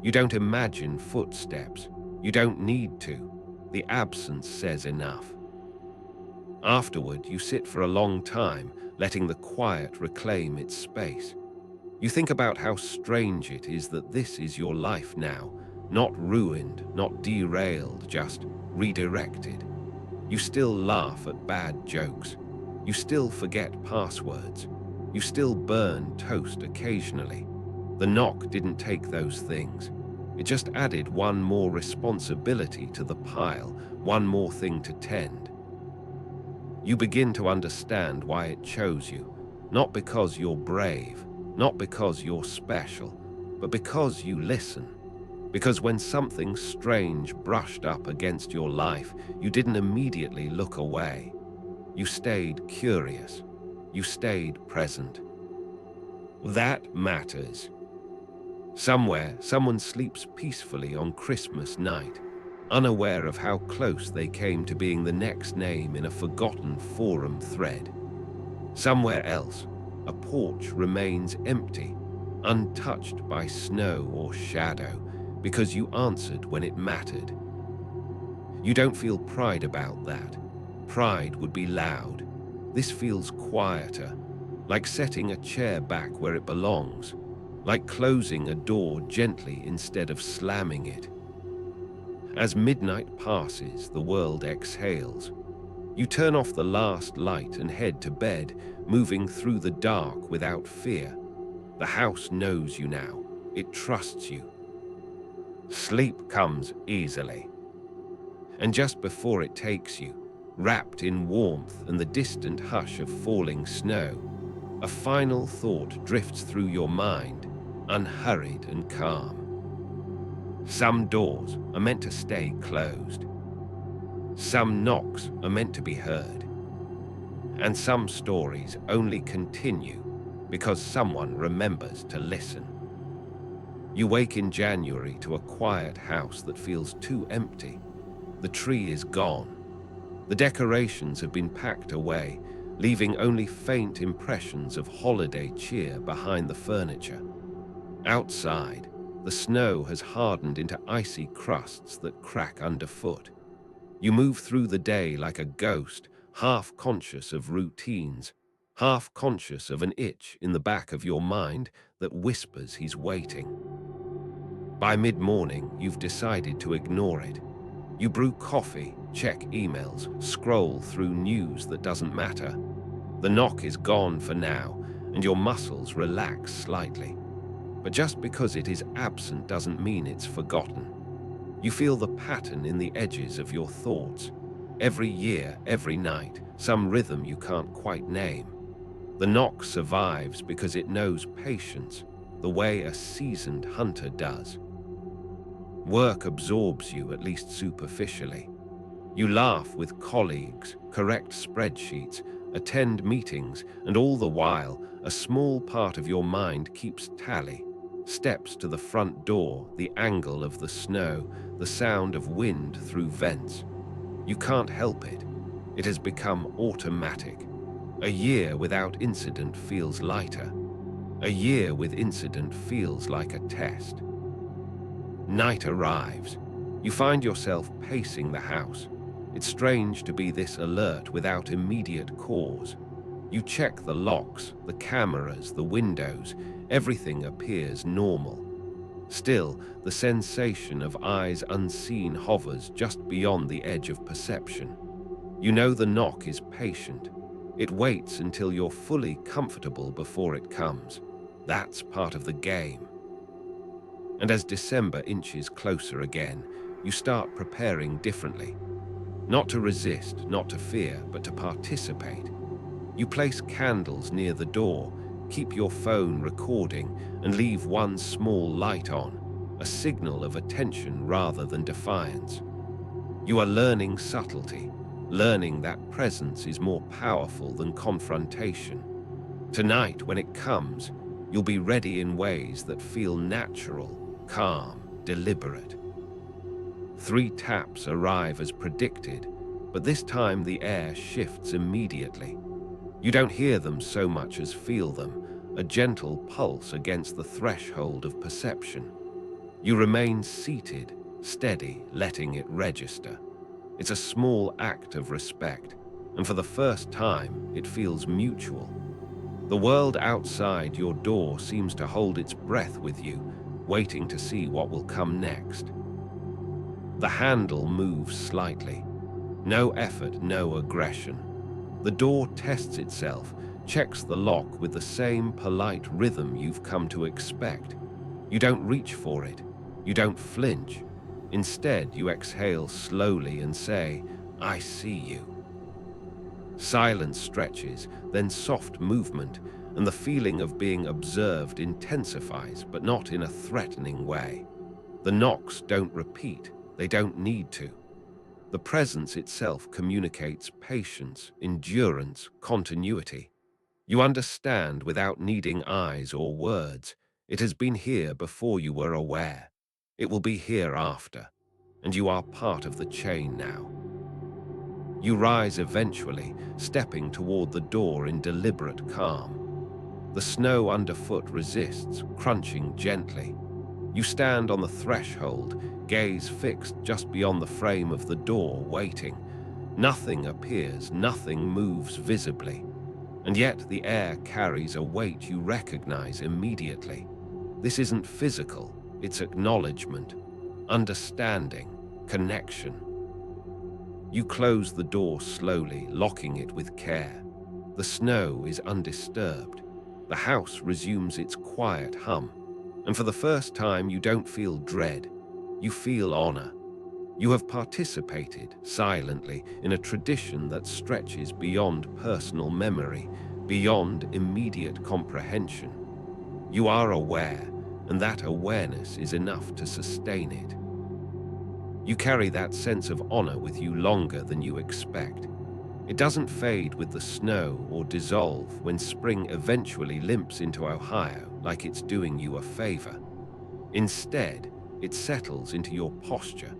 Speaker 1: You don't imagine footsteps. You don't need to. The absence says enough. Afterward, you sit for a long time, letting the quiet reclaim its space. You think about how strange it is that this is your life now, not ruined, not derailed, just redirected. You still laugh at bad jokes. You still forget passwords. You still burn toast occasionally. The knock didn't take those things. It just added one more responsibility to the pile, one more thing to tend. You begin to understand why it chose you, not because you're brave, not because you're special, but because you listen. Because when something strange brushed up against your life, you didn't immediately look away. You stayed curious. You stayed present. That matters. Somewhere, someone sleeps peacefully on Christmas night, unaware of how close they came to being the next name in a forgotten forum thread. Somewhere else, a porch remains empty, untouched by snow or shadow, because you answered when it mattered. You don't feel pride about that. Pride would be loud. This feels quieter, like setting a chair back where it belongs, like closing a door gently instead of slamming it. As midnight passes, the world exhales. You turn off the last light and head to bed, moving through the dark without fear. The house knows you now. It trusts you. Sleep comes easily. And just before it takes you, wrapped in warmth and the distant hush of falling snow, a final thought drifts through your mind, unhurried and calm. Some doors are meant to stay closed. Some knocks are meant to be heard. And some stories only continue because someone remembers to listen. You wake in January to a quiet house that feels too empty. The tree is gone. The decorations have been packed away, leaving only faint impressions of holiday cheer behind the furniture. Outside, the snow has hardened into icy crusts that crack underfoot. You move through the day like a ghost, half conscious of routines, half conscious of an itch in the back of your mind that whispers he's waiting. By mid-morning, you've decided to ignore it. You brew coffee, check emails, scroll through news that doesn't matter. The knock is gone for now, and your muscles relax slightly. But just because it is absent doesn't mean it's forgotten. You feel the pattern in the edges of your thoughts. Every year, every night, some rhythm you can't quite name. The knock survives because it knows patience, the way a seasoned hunter does. Work absorbs you, at least superficially. You laugh with colleagues, correct spreadsheets, attend meetings, and all the while, a small part of your mind keeps tally. Steps to the front door, the angle of the snow, the sound of wind through vents. You can't help it. It has become automatic. A year without incident feels lighter. A year with incident feels like a test. Night arrives. You find yourself pacing the house. It's strange to be this alert without immediate cause. You check the locks, the cameras, the windows. Everything appears normal. Still, the sensation of eyes unseen hovers just beyond the edge of perception. You know the knock is patient. It waits until you're fully comfortable before it comes. That's part of the game. And as December inches closer again, you start preparing differently. Not to resist, not to fear, but to participate. You place candles near the door, keep your phone recording, and leave one small light on, a signal of attention rather than defiance. You are learning subtlety, learning that presence is more powerful than confrontation. Tonight, when it comes, you'll be ready in ways that feel natural, calm, deliberate. 3 taps arrive as predicted, but this time the air shifts immediately. You don't hear them so much as feel them, a gentle pulse against the threshold of perception. You remain seated, steady, letting it register. It's a small act of respect, and for the first time, it feels mutual. The world outside your door seems to hold its breath with you, waiting to see what will come next. The handle moves slightly. No effort, no aggression. The door tests itself, checks the lock with the same polite rhythm you've come to expect. You don't reach for it. You don't flinch. Instead, you exhale slowly and say, "I see you." Silence stretches, then soft movement, and the feeling of being observed intensifies, but not in a threatening way. The knocks don't repeat. They don't need to. The presence itself communicates patience, endurance, continuity. You understand without needing eyes or words. It has been here before you were aware. It will be here after, and you are part of the chain now. You rise eventually, stepping toward the door in deliberate calm. The snow underfoot resists, crunching gently. You stand on the threshold, gaze fixed just beyond the frame of the door, waiting. Nothing appears, nothing moves visibly. And yet the air carries a weight you recognize immediately. This isn't physical, it's acknowledgement, understanding. connection. You close the door slowly, locking it with care. The snow is undisturbed. The house resumes its quiet hum. And for the first time, you don't feel dread. You feel honor. You have participated silently in a tradition that stretches beyond personal memory, beyond immediate comprehension. You are aware, and that awareness is enough to sustain it. You carry that sense of honor with you longer than you expect. It doesn't fade with the snow or dissolve when spring eventually limps into Ohio like it's doing you a favor. Instead, it settles into your posture,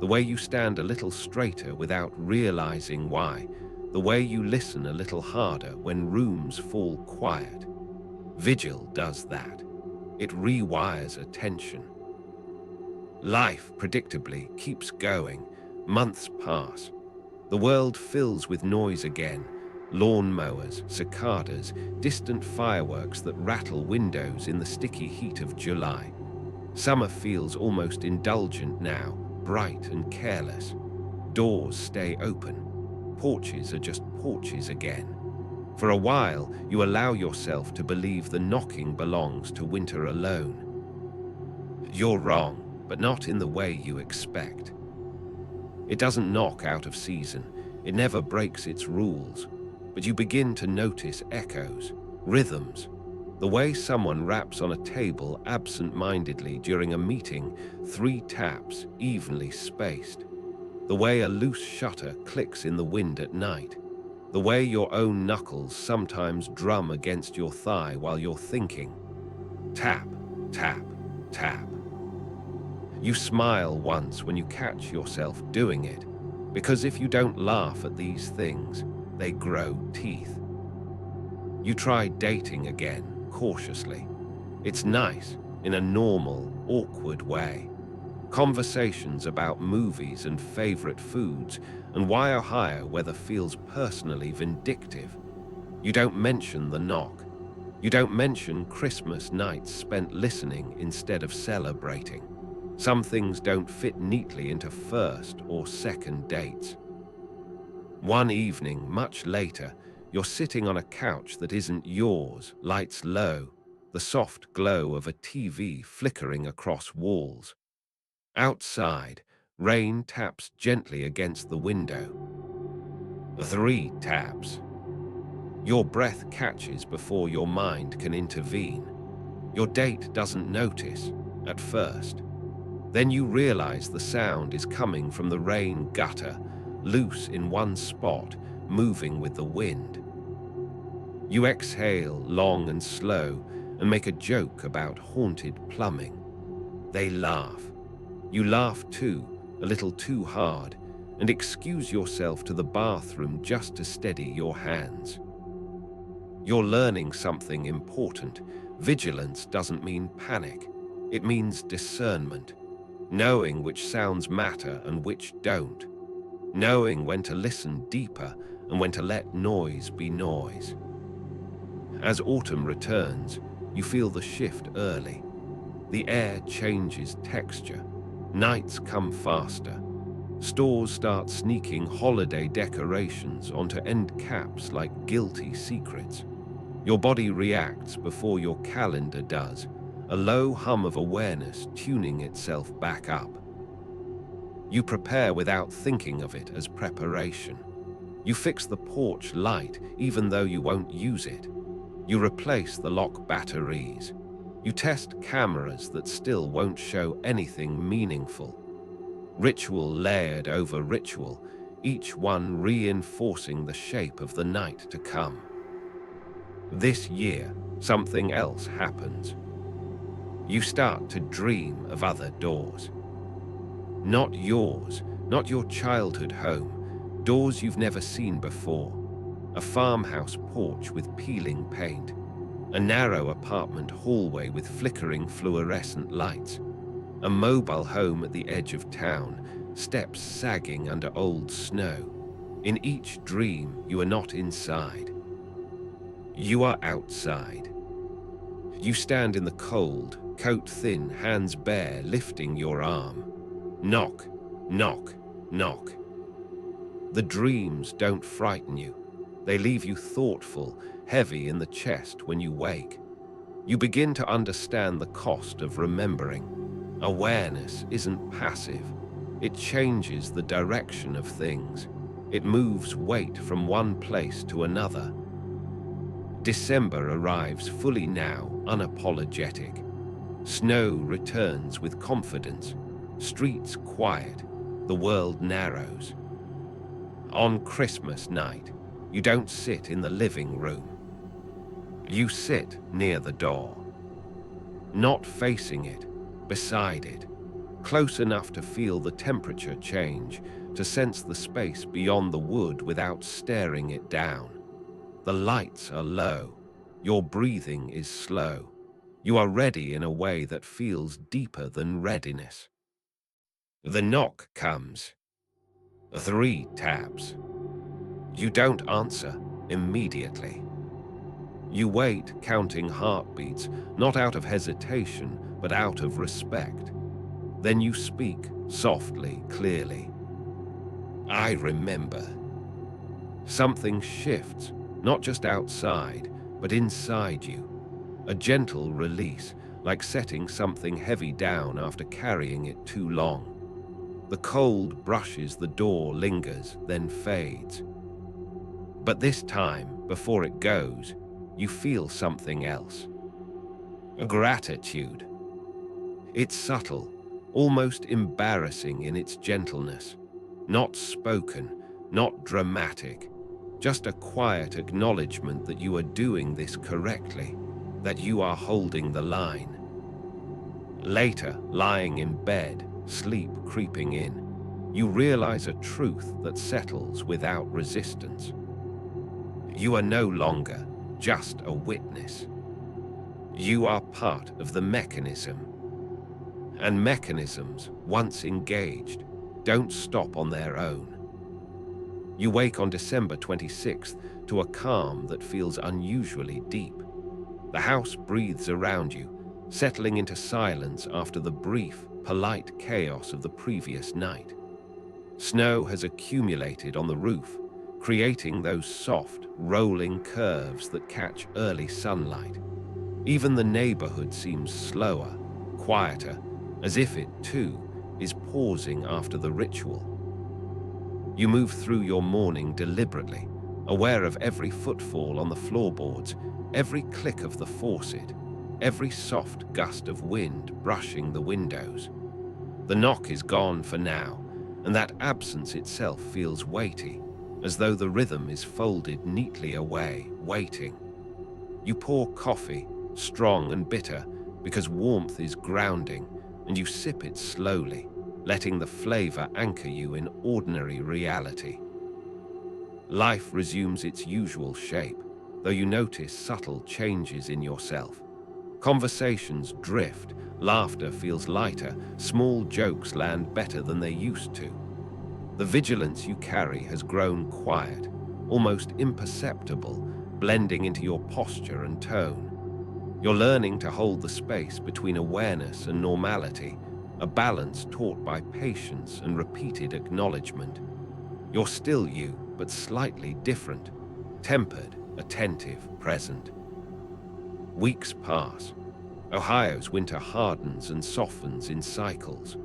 Speaker 1: the way you stand a little straighter without realizing why, the way you listen a little harder when rooms fall quiet. Vigil does that. It rewires attention. Life, predictably, keeps going. Months pass. The world fills with noise again. Lawn mowers, cicadas, distant fireworks that rattle windows in the sticky heat of July. Summer feels almost indulgent now, bright and careless. Doors stay open. Porches are just porches again. For a while, you allow yourself to believe the knocking belongs to winter alone. You're wrong, but not in the way you expect. It doesn't knock out of season. It never breaks its rules. But you begin to notice echoes, rhythms. The way someone raps on a table absent-mindedly during a meeting, 3 taps evenly spaced. The way a loose shutter clicks in the wind at night. The way your own knuckles sometimes drum against your thigh while you're thinking. Tap, tap, tap. You smile once when you catch yourself doing it, because if you don't laugh at these things, they grow teeth. You try dating again, cautiously. It's nice, in a normal, awkward way. Conversations about movies and favorite foods and why Ohio weather feels personally vindictive. You don't mention the knock. You don't mention Christmas nights spent listening instead of celebrating. Some things don't fit neatly into first or second dates. One evening, much later, you're sitting on a couch that isn't yours, lights low, the soft glow of a TV flickering across walls. Outside, rain taps gently against the window. 3 taps. Your breath catches before your mind can intervene. Your date doesn't notice, at first. Then you realize the sound is coming from the rain gutter, loose in one spot, moving with the wind. You exhale long and slow and make a joke about haunted plumbing. They laugh. You laugh too, a little too hard, and excuse yourself to the bathroom just to steady your hands. You're learning something important. Vigilance doesn't mean panic. It means discernment. Knowing which sounds matter and which don't. Knowing when to listen deeper and when to let noise be noise. As autumn returns, you feel the shift early. The air changes texture. Nights come faster. Stores start sneaking holiday decorations onto end caps like guilty secrets. Your body reacts before your calendar does, a low hum of awareness tuning itself back up. You prepare without thinking of it as preparation. You fix the porch light even though you won't use it. You replace the lock batteries. You test cameras that still won't show anything meaningful. Ritual layered over ritual, each one reinforcing the shape of the night to come. This year, something else happens. You start to dream of other doors. Not yours, not your childhood home, doors you've never seen before. A farmhouse porch with peeling paint. A narrow apartment hallway with flickering fluorescent lights. A mobile home at the edge of town, steps sagging under old snow. In each dream, you are not inside. You are outside. You stand in the cold, coat thin, hands bare, lifting your arm. Knock. Knock, knock. The dreams don't frighten you. They leave you thoughtful, heavy in the chest when you wake. You begin to understand the cost of remembering. Awareness isn't passive. It changes the direction of things. It moves weight from one place to another. December arrives fully now, unapologetic. Snow returns with confidence. Streets quiet. The world narrows. On Christmas night, you don't sit in the living room. You sit near the door. Not facing it, beside it, close enough to feel the temperature change, to sense the space beyond the wood without staring it down. The lights are low. Your breathing is slow. You are ready in a way that feels deeper than readiness. The knock comes. 3 taps. You don't answer immediately. You wait, counting heartbeats, not out of hesitation, but out of respect. Then you speak, softly, clearly. I remember. Something shifts, not just outside, but inside you. A gentle release, like setting something heavy down after carrying it too long. The cold brushes the door, lingers, then fades. But this time, before it goes, you feel something else. Gratitude. It's subtle, almost embarrassing in its gentleness. Not spoken, not dramatic, just a quiet acknowledgement that you are doing this correctly, that you are holding the line. Later, lying in bed, sleep creeping in, you realize a truth that settles without resistance. You are no longer just a witness. You are part of the mechanism. And mechanisms, once engaged, don't stop on their own. You wake on December 26th to a calm that feels unusually deep. The house breathes around you, settling into silence after the brief, polite chaos of the previous night. Snow has accumulated on the roof, creating those soft, rolling curves that catch early sunlight. Even the neighborhood seems slower, quieter, as if it, too, is pausing after the ritual. You move through your morning deliberately, aware of every footfall on the floorboards, every click of the faucet, every soft gust of wind brushing the windows. The knock is gone for now, and that absence itself feels weighty, as though the rhythm is folded neatly away, waiting. You pour coffee, strong and bitter, because warmth is grounding, and you sip it slowly, letting the flavor anchor you in ordinary reality. Life resumes its usual shape, though you notice subtle changes in yourself. Conversations drift, laughter feels lighter, small jokes land better than they used to. The vigilance you carry has grown quiet, almost imperceptible, blending into your posture and tone. You're learning to hold the space between awareness and normality, a balance taught by patience and repeated acknowledgement. You're still you, but slightly different, tempered, attentive, present. Weeks pass. Ohio's winter hardens and softens in cycles.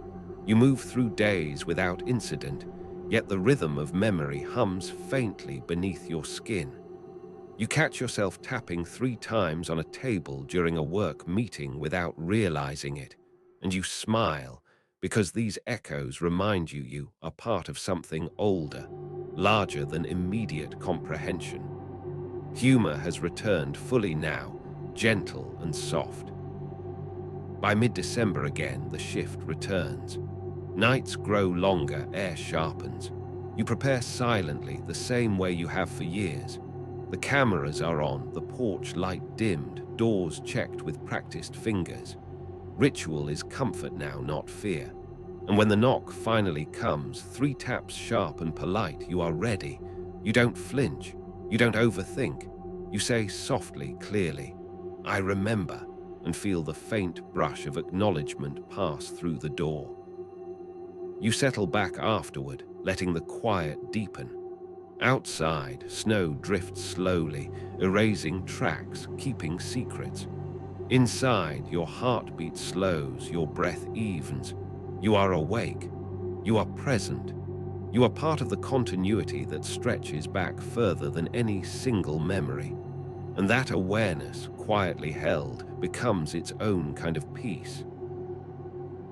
Speaker 1: You move through days without incident, yet the rhythm of memory hums faintly beneath your skin. You catch yourself tapping 3 times on a table during a work meeting without realizing it, and you smile because these echoes remind you are part of something older, larger than immediate comprehension. Humor has returned fully now, gentle and soft. By mid-December again, the shift returns. Nights grow longer, air sharpens. You prepare silently, the same way you have for years. The cameras are on, the porch light dimmed, doors checked with practiced fingers. Ritual is comfort now, not fear. And when the knock finally comes, 3 taps sharp and polite, you are ready. You don't flinch. You don't overthink. You say softly, clearly, I remember, and feel the faint brush of acknowledgement pass through the door. You settle back afterward, letting the quiet deepen. Outside, snow drifts slowly, erasing tracks, keeping secrets. Inside, your heartbeat slows, your breath evens. You are awake. You are present. You are part of the continuity that stretches back further than any single memory. And that awareness, quietly held, becomes its own kind of peace.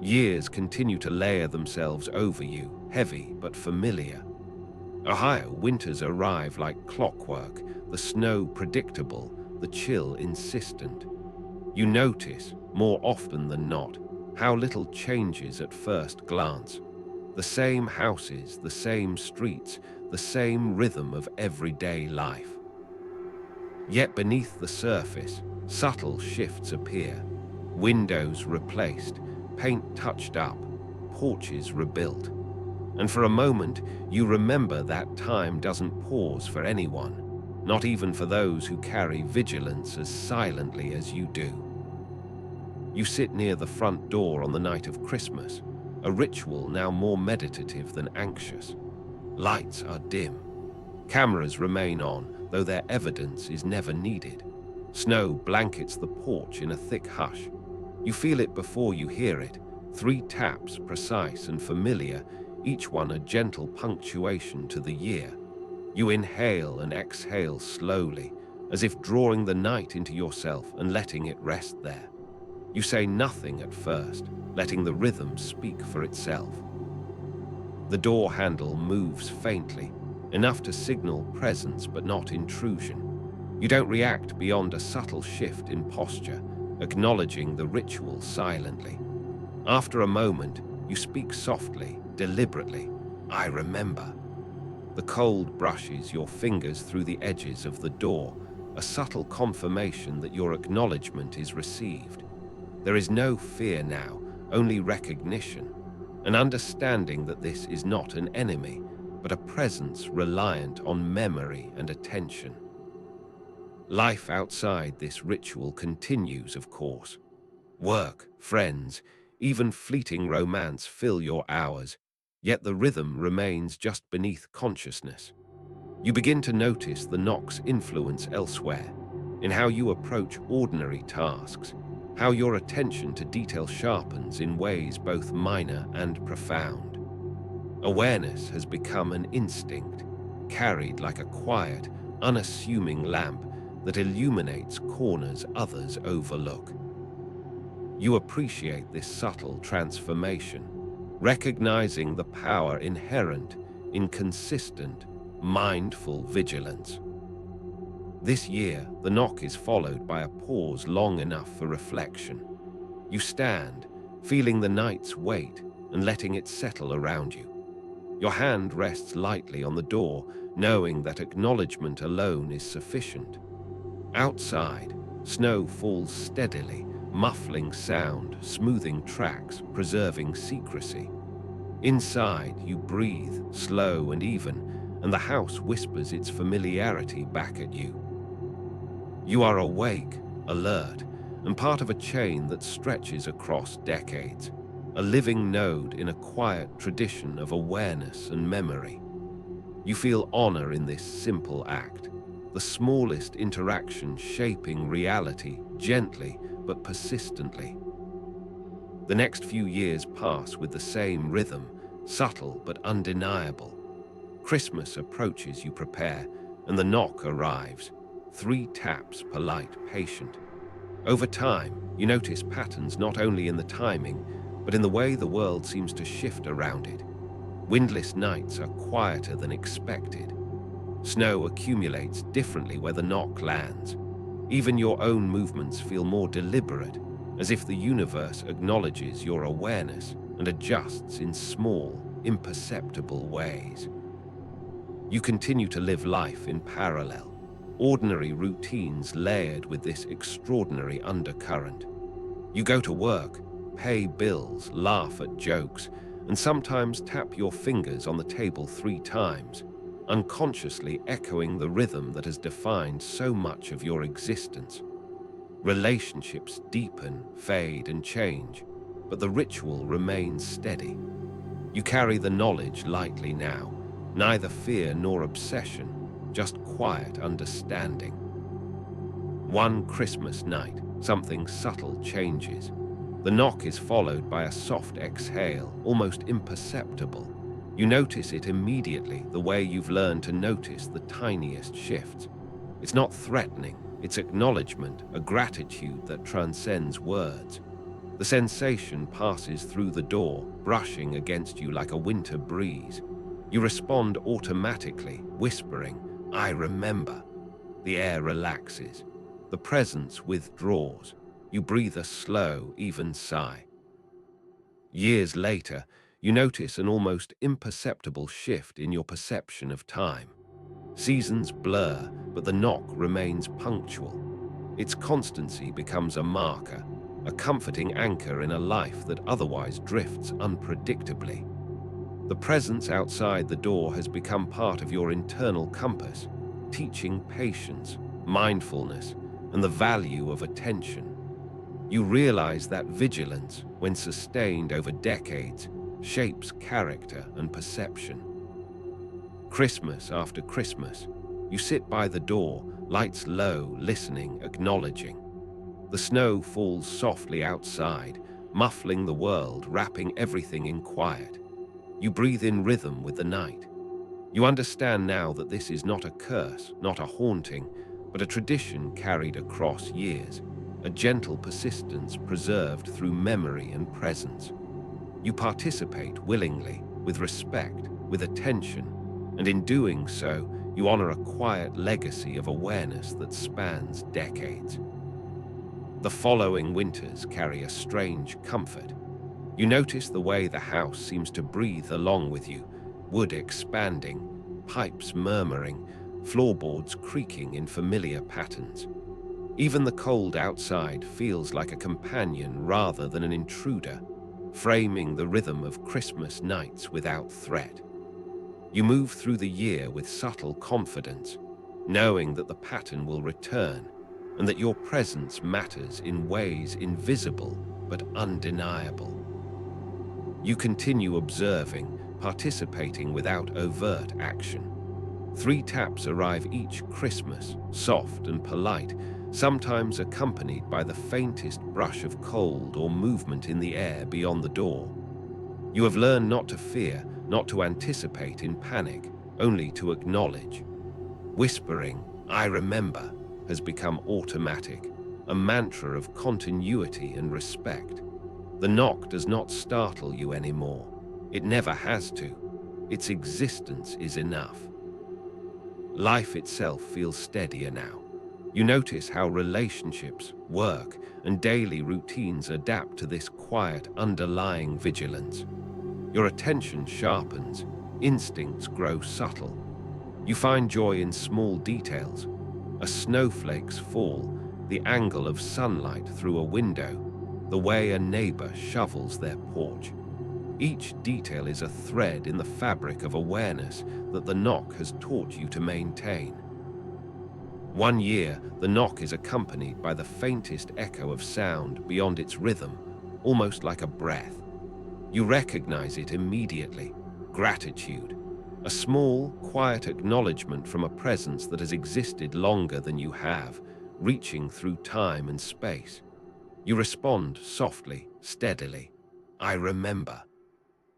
Speaker 1: Years continue to layer themselves over you, heavy but familiar. Ohio winters arrive like clockwork, the snow predictable, the chill insistent. You notice, more often than not, how little changes at first glance. The same houses, the same streets, the same rhythm of everyday life. Yet beneath the surface, subtle shifts appear. Windows replaced, paint touched up, porches rebuilt. And for a moment, you remember that time doesn't pause for anyone, not even for those who carry vigilance as silently as you do. You sit near the front door on the night of Christmas, a ritual now more meditative than anxious. Lights are dim. Cameras remain on, though their evidence is never needed. Snow blankets the porch in a thick hush. You feel it before you hear it, 3 taps, precise and familiar, each one a gentle punctuation to the year. You inhale and exhale slowly, as if drawing the night into yourself and letting it rest there. You say nothing at first, letting the rhythm speak for itself. The door handle moves faintly, enough to signal presence but not intrusion. You don't react beyond a subtle shift in posture, acknowledging the ritual silently. After a moment, you speak softly, deliberately. I remember. The cold brushes your fingers through the edges of the door, a subtle confirmation that your acknowledgement is received. There is no fear now, only recognition, an understanding that this is not an enemy, but a presence reliant on memory and attention. Life outside this ritual continues, of course. Work, friends, even fleeting romance fill your hours, yet the rhythm remains just beneath consciousness. You begin to notice the knock's influence elsewhere, in how you approach ordinary tasks, how your attention to detail sharpens in ways both minor and profound. Awareness has become an instinct, carried like a quiet, unassuming lamp that illuminates corners others overlook. You appreciate this subtle transformation, recognizing the power inherent in consistent, mindful vigilance. This year, the knock is followed by a pause long enough for reflection. You stand, feeling the night's weight and letting it settle around you. Your hand rests lightly on the door, knowing that acknowledgement alone is sufficient. Outside, snow falls steadily, muffling sound, smoothing tracks, preserving secrecy. Inside, you breathe, slow and even, and the house whispers its familiarity back at you. You are awake, alert, and part of a chain that stretches across decades, a living node in a quiet tradition of awareness and memory. You feel honor in this simple act, the smallest interaction shaping reality gently but persistently. The next few years pass with the same rhythm, subtle but undeniable. Christmas approaches, you prepare, and the knock arrives. 3 taps, polite, patient. Over time, you notice patterns not only in the timing, but in the way the world seems to shift around it. Windless nights are quieter than expected. Snow accumulates differently where the knock lands. Even your own movements feel more deliberate, as if the universe acknowledges your awareness and adjusts in small, imperceptible ways. You continue to live life in parallel, ordinary routines layered with this extraordinary undercurrent. You go to work, pay bills, laugh at jokes, and sometimes tap your fingers on the table 3 times, unconsciously echoing the rhythm that has defined so much of your existence. Relationships deepen, fade, and change, but the ritual remains steady. You carry the knowledge lightly now, neither fear nor obsession, just quiet understanding. One Christmas night, something subtle changes. The knock is followed by a soft exhale, almost imperceptible. You notice it immediately, the way you've learned to notice the tiniest shifts. It's not threatening, it's acknowledgement, a gratitude that transcends words. The sensation passes through the door, brushing against you like a winter breeze. You respond automatically, whispering, "I remember." The air relaxes. The presence withdraws. You breathe a slow, even sigh. Years later, you notice an almost imperceptible shift in your perception of time. Seasons blur, but the knock remains punctual. Its constancy becomes a marker, a comforting anchor in a life that otherwise drifts unpredictably. The presence outside the door has become part of your internal compass, teaching patience, mindfulness, and the value of attention. You realize that vigilance, when sustained over decades, shapes character and perception. Christmas after Christmas, you sit by the door, lights low, listening, acknowledging. The snow falls softly outside, muffling the world, wrapping everything in quiet. You breathe in rhythm with the night. You understand now that this is not a curse, not a haunting, but a tradition carried across years, a gentle persistence preserved through memory and presence. You participate willingly, with respect, with attention, and in doing so, you honor a quiet legacy of awareness that spans decades. The following winters carry a strange comfort. You notice the way the house seems to breathe along with you, wood expanding, pipes murmuring, floorboards creaking in familiar patterns. Even the cold outside feels like a companion rather than an intruder, framing the rhythm of Christmas nights without threat. You move through the year with subtle confidence, knowing that the pattern will return and that your presence matters in ways invisible but undeniable. You continue observing, participating without overt action. 3 taps arrive each Christmas, soft and polite, sometimes accompanied by the faintest brush of cold or movement in the air beyond the door. You have learned not to fear, not to anticipate in panic, only to acknowledge. Whispering, "I remember," has become automatic, a mantra of continuity and respect. The knock does not startle you anymore. It never has to. Its existence is enough. Life itself feels steadier now. You notice how relationships, work, and daily routines adapt to this quiet underlying vigilance. Your attention sharpens, instincts grow subtle. You find joy in small details, a snowflake's fall, the angle of sunlight through a window, the way a neighbor shovels their porch. Each detail is a thread in the fabric of awareness that the knock has taught you to maintain. One year, the knock is accompanied by the faintest echo of sound beyond its rhythm, almost like a breath. You recognize it immediately. Gratitude. A small, quiet acknowledgement from a presence that has existed longer than you have, reaching through time and space. You respond softly, steadily. "I remember."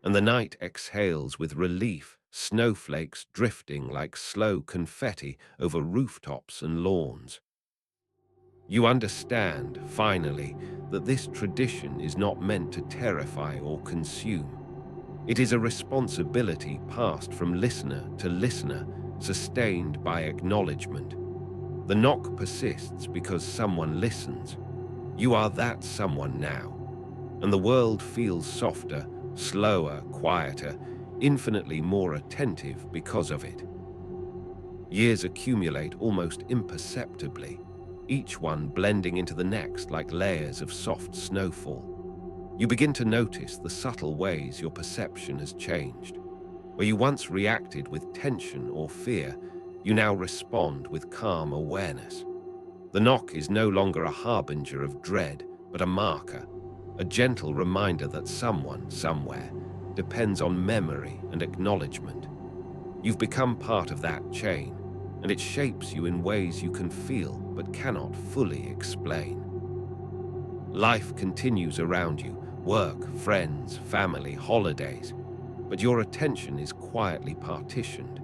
Speaker 1: And the night exhales with relief, snowflakes drifting like slow confetti over rooftops and lawns. You understand, finally, that this tradition is not meant to terrify or consume. It is a responsibility passed from listener to listener, sustained by acknowledgement. The knock persists because someone listens. You are that someone now, and the world feels softer, slower, quieter, infinitely more attentive because of it. Years accumulate almost imperceptibly, each one blending into the next like layers of soft snowfall. You begin to notice the subtle ways your perception has changed. Where you once reacted with tension or fear, you now respond with calm awareness. The knock is no longer a harbinger of dread, but a marker, a gentle reminder that someone, somewhere, depends on memory and acknowledgement. You've become part of that chain, and it shapes you in ways you can feel but cannot fully explain. Life continues around you, work, friends, family, holidays, but your attention is quietly partitioned.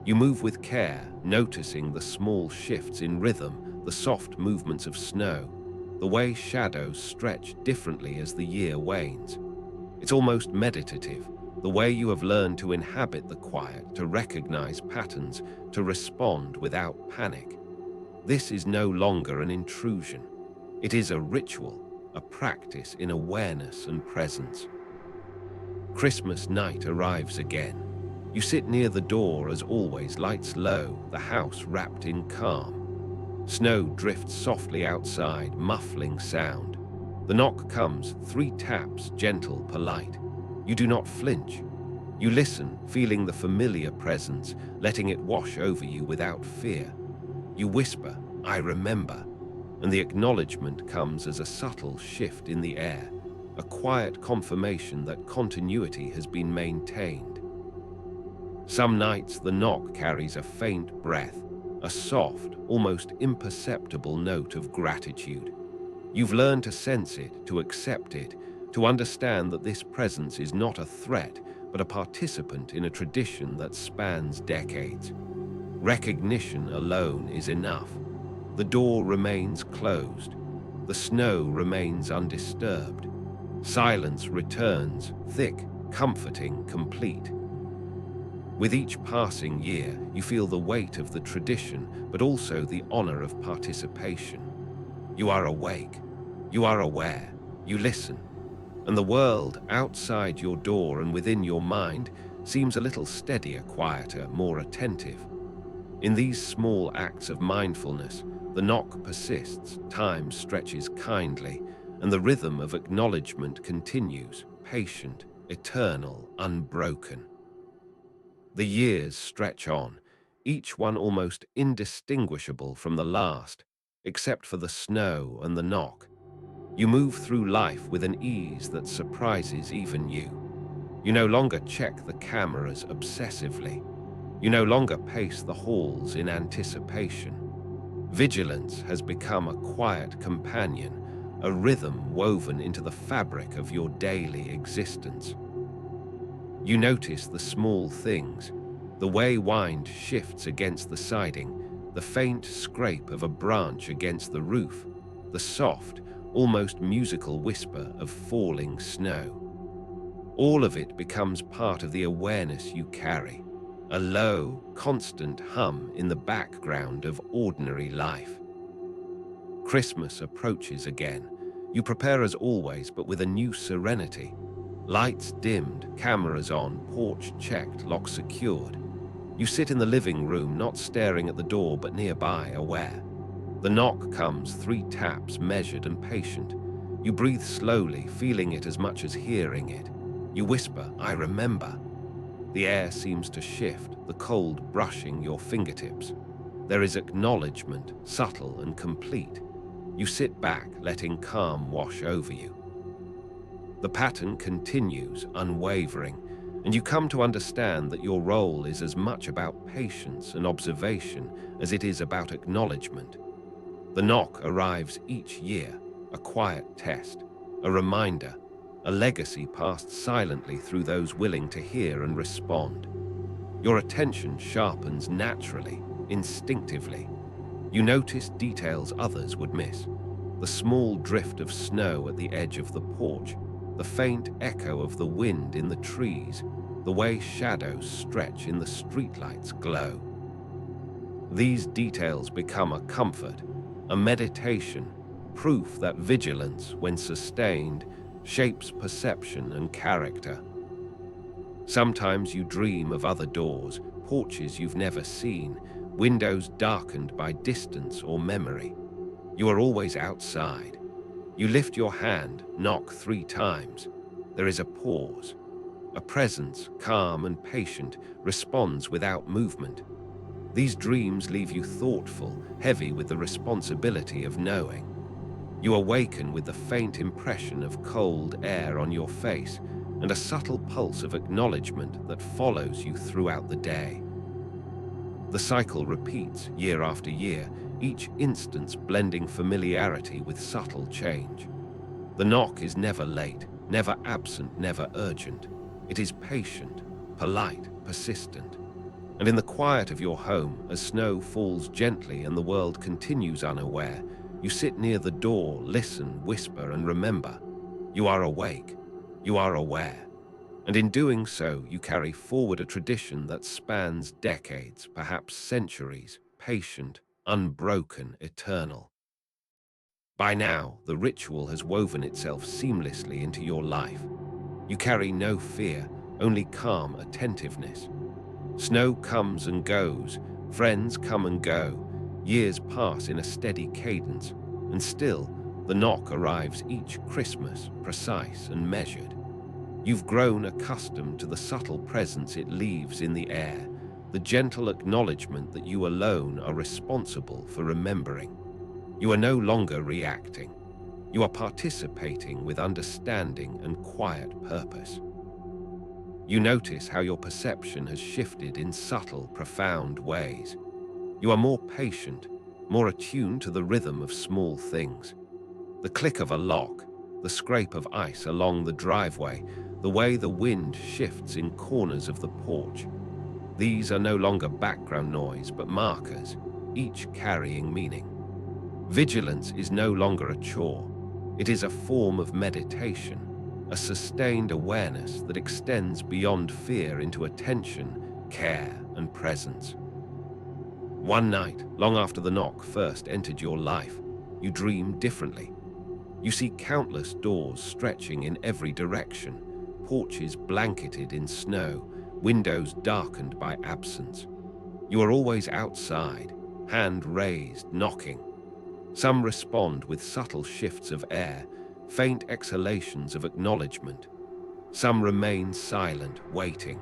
Speaker 1: You move with care, noticing the small shifts in rhythm, the soft movements of snow, the way shadows stretch differently as the year wanes. It's almost meditative, the way you have learned to inhabit the quiet, to recognize patterns, to respond without panic. This is no longer an intrusion. It is a ritual, a practice in awareness and presence. Christmas night arrives again. You sit near the door as always, lights low, the house wrapped in calm. Snow drifts softly outside, muffling sound. The knock comes, 3 taps, gentle, polite. You do not flinch. You listen, feeling the familiar presence, letting it wash over you without fear. You whisper, "I remember," and the acknowledgement comes as a subtle shift in the air, a quiet confirmation that continuity has been maintained. Some nights the knock carries a faint breath, a soft, almost imperceptible note of gratitude. You've learned to sense it, to accept it, to understand that this presence is not a threat, but a participant in a tradition that spans decades. Recognition alone is enough. The door remains closed. The snow remains undisturbed. Silence returns, thick, comforting, complete. With each passing year, you feel the weight of the tradition, but also the honor of participation. You are awake. You are aware. You listen. And the world outside your door and within your mind seems a little steadier, quieter, more attentive. In these small acts of mindfulness, the knock persists, time stretches kindly, and the rhythm of acknowledgement continues, patient, eternal, unbroken. The years stretch on, each one almost indistinguishable from the last, except for the snow and the knock. You move through life with an ease that surprises even you. You no longer check the cameras obsessively. You no longer pace the halls in anticipation. Vigilance has become a quiet companion, a rhythm woven into the fabric of your daily existence. You notice the small things, the way wind shifts against the siding, the faint scrape of a branch against the roof, the soft, almost musical whisper of falling snow. All of it becomes part of the awareness you carry, a low, constant hum in the background of ordinary life. Christmas approaches again. You prepare as always, but with a new serenity. Lights dimmed, cameras on, porch checked, lock secured. You sit in the living room, not staring at the door, but nearby, aware. The knock comes, 3 taps, measured and patient. You breathe slowly, feeling it as much as hearing it. You whisper, "I remember." The air seems to shift, the cold brushing your fingertips. There is acknowledgement, subtle and complete. You sit back, letting calm wash over you. The pattern continues, unwavering, and you come to understand that your role is as much about patience and observation as it is about acknowledgement. The knock arrives each year, a quiet test, a reminder, a legacy passed silently through those willing to hear and respond. Your attention sharpens naturally, instinctively. You notice details others would miss. The small drift of snow at the edge of the porch, the faint echo of the wind in the trees, the way shadows stretch in the streetlights' glow. These details become a comfort, a meditation, proof that vigilance, when sustained, shapes perception and character. Sometimes you dream of other doors, porches you've never seen, windows darkened by distance or memory. You are always outside. You lift your hand, knock 3 times. There is a pause. A presence, calm and patient, responds without movement. These dreams leave you thoughtful, heavy with the responsibility of knowing. You awaken with the faint impression of cold air on your face, and a subtle pulse of acknowledgement that follows you throughout the day. The cycle repeats year after year, each instance blending familiarity with subtle change. The knock is never late, never absent, never urgent. It is patient, polite, persistent. And in the quiet of your home, as snow falls gently and the world continues unaware, you sit near the door, listen, whisper, and remember. You are awake. You are aware. And in doing so, you carry forward a tradition that spans decades, perhaps centuries, patient, unbroken, eternal. By now, the ritual has woven itself seamlessly into your life. You carry no fear, only calm attentiveness. Snow comes and goes, friends come and go, years pass in a steady cadence, and still, the knock arrives each Christmas, precise and measured. You've grown accustomed to the subtle presence it leaves in the air, the gentle acknowledgement that you alone are responsible for remembering. You are no longer reacting. You are participating with understanding and quiet purpose. You notice how your perception has shifted in subtle, profound ways. You are more patient, more attuned to the rhythm of small things. The click of a lock, the scrape of ice along the driveway, the way the wind shifts in corners of the porch. These are no longer background noise, but markers, each carrying meaning. Vigilance is no longer a chore. It is a form of meditation, a sustained awareness that extends beyond fear into attention, care, and presence. One night, long after the knock first entered your life, you dream differently. You see countless doors stretching in every direction, porches blanketed in snow, windows darkened by absence. You are always outside, hand raised, knocking. Some respond with subtle shifts of air, faint exhalations of acknowledgement. Some remain silent, waiting.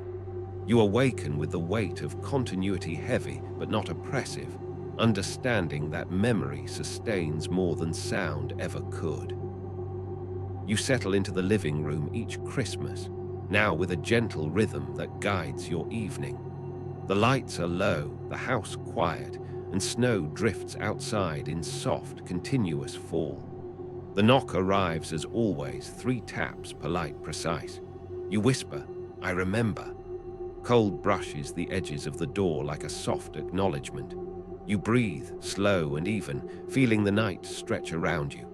Speaker 1: You awaken with the weight of continuity heavy but not oppressive, understanding that memory sustains more than sound ever could. You settle into the living room each Christmas, now with a gentle rhythm that guides your evening. The lights are low, the house quiet, and snow drifts outside in soft, continuous fall. The knock arrives as always, 3 taps, polite, precise. You whisper, "I remember." Cold brushes the edges of the door like a soft acknowledgement. You breathe, slow and even, feeling the night stretch around you.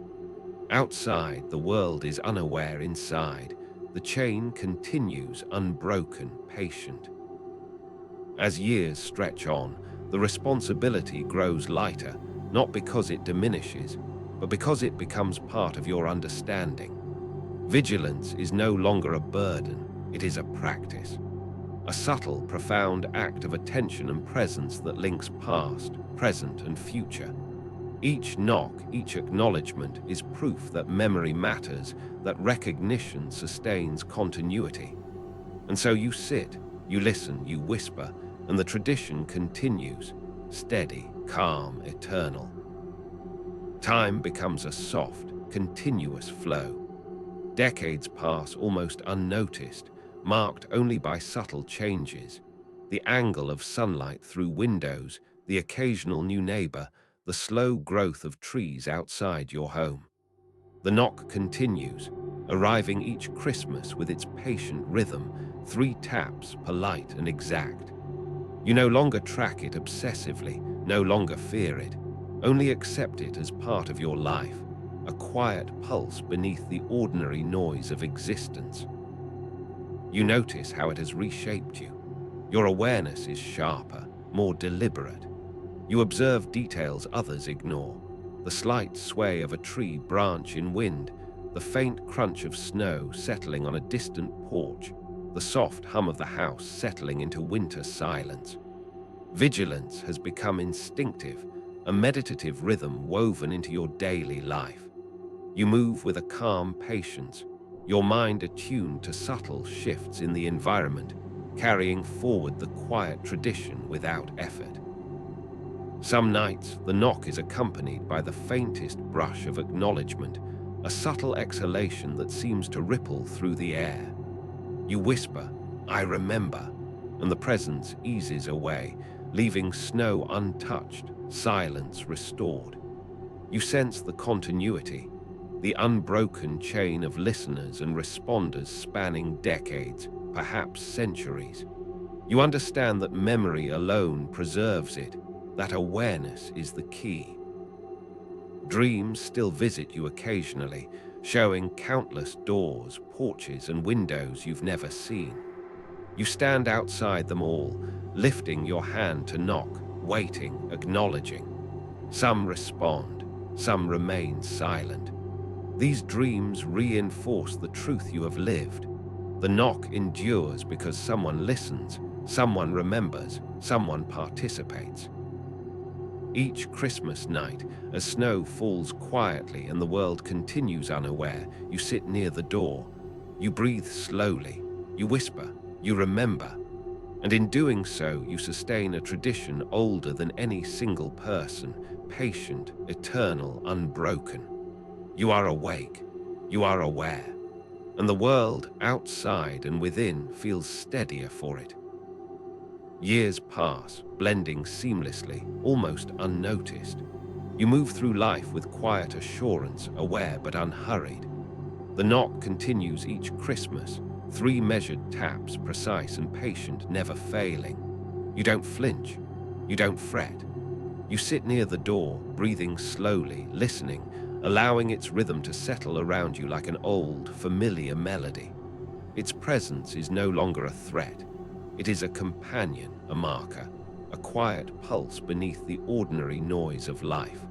Speaker 1: Outside, the world is unaware inside. The chain continues, unbroken, patient. As years stretch on, the responsibility grows lighter, not because it diminishes, but because it becomes part of your understanding. Vigilance is no longer a burden, it is a practice. A subtle, profound act of attention and presence that links past, present, and future. Each knock, each acknowledgement is proof that memory matters, that recognition sustains continuity. And so you sit, you listen, you whisper, and the tradition continues, steady, calm, eternal. Time becomes a soft, continuous flow. Decades pass almost unnoticed, marked only by subtle changes. The angle of sunlight through windows, the occasional new neighbor, the slow growth of trees outside your home. The knock continues, arriving each Christmas with its patient rhythm, 3 taps, polite and exact. You no longer track it obsessively, no longer fear it, only accept it as part of your life, a quiet pulse beneath the ordinary noise of existence. You notice how it has reshaped you. Your awareness is sharper, more deliberate. You observe details others ignore, the slight sway of a tree branch in wind, the faint crunch of snow settling on a distant porch, the soft hum of the house settling into winter silence. Vigilance has become instinctive, a meditative rhythm woven into your daily life. You move with a calm patience, your mind attuned to subtle shifts in the environment, carrying forward the quiet tradition without effort. Some nights, the knock is accompanied by the faintest brush of acknowledgement, a subtle exhalation that seems to ripple through the air. You whisper, "I remember," and the presence eases away, leaving snow untouched, silence restored. You sense the continuity, the unbroken chain of listeners and responders spanning decades, perhaps centuries. You understand that memory alone preserves it, that awareness is the key. Dreams still visit you occasionally, showing countless doors, porches, and windows you've never seen. You stand outside them all, lifting your hand to knock, waiting, acknowledging. Some respond, some remain silent. These dreams reinforce the truth you have lived. The knock endures because someone listens, someone remembers, someone participates. Each Christmas night, as snow falls quietly and the world continues unaware, you sit near the door. You breathe slowly. You whisper. You remember. And in doing so, you sustain a tradition older than any single person, patient, eternal, unbroken. You are awake. You are aware. And the world, outside and within, feels steadier for it. Years pass, blending seamlessly, almost unnoticed. You move through life with quiet assurance, aware but unhurried. The knock continues each Christmas, 3 measured taps, precise and patient, never failing. You don't flinch. You don't fret. You sit near the door, breathing slowly, listening, allowing its rhythm to settle around you like an old, familiar melody. Its presence is no longer a threat. It is a companion, a marker, a quiet pulse beneath the ordinary noise of life.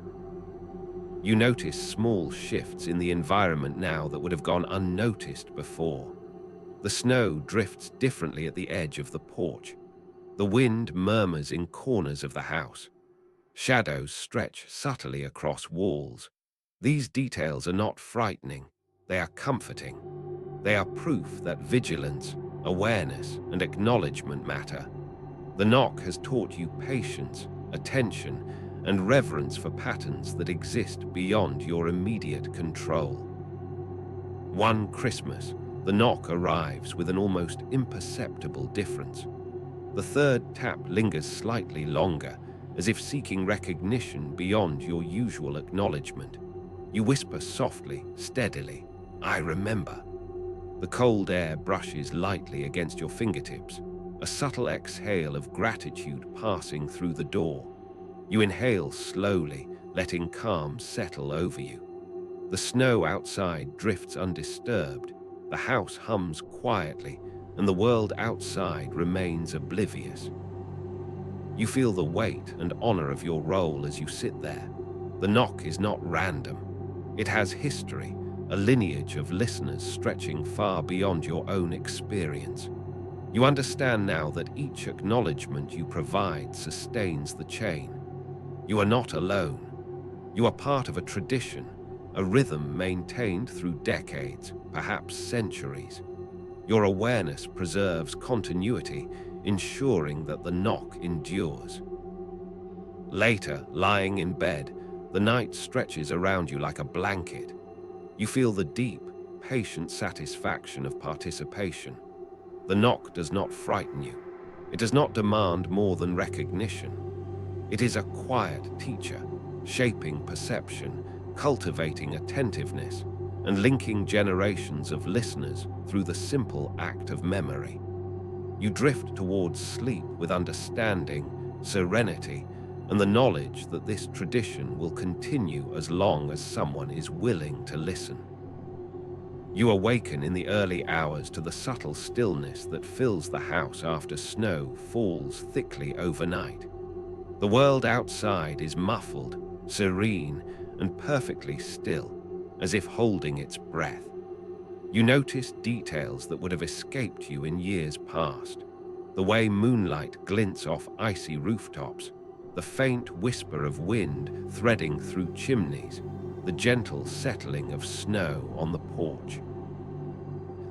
Speaker 1: You notice small shifts in the environment now that would have gone unnoticed before. The snow drifts differently at the edge of the porch. The wind murmurs in corners of the house. Shadows stretch subtly across walls. These details are not frightening. They are comforting. They are proof that vigilance, awareness, and acknowledgement matter. The knock has taught you patience, attention, and reverence for patterns that exist beyond your immediate control. One Christmas, the knock arrives with an almost imperceptible difference. The third tap lingers slightly longer, as if seeking recognition beyond your usual acknowledgement. You whisper softly, steadily, "I remember." The cold air brushes lightly against your fingertips, a subtle exhale of gratitude passing through the door. You inhale slowly, letting calm settle over you. The snow outside drifts undisturbed, the house hums quietly, and the world outside remains oblivious. You feel the weight and honor of your role as you sit there. The knock is not random. It has history, a lineage of listeners stretching far beyond your own experience. You understand now that each acknowledgement you provide sustains the chain. You are not alone. You are part of a tradition, a rhythm maintained through decades, perhaps centuries. Your awareness preserves continuity, ensuring that the knock endures. Later, lying in bed, the night stretches around you like a blanket. You feel the deep, patient satisfaction of participation. The knock does not frighten you. It does not demand more than recognition. It is a quiet teacher, shaping perception, cultivating attentiveness, and linking generations of listeners through the simple act of memory. You drift towards sleep with understanding, serenity, and the knowledge that this tradition will continue as long as someone is willing to listen. You awaken in the early hours to the subtle stillness that fills the house after snow falls thickly overnight. The world outside is muffled, serene, and perfectly still, as if holding its breath. You notice details that would have escaped you in years past. The way moonlight glints off icy rooftops, the faint whisper of wind threading through chimneys, the gentle settling of snow on the porch.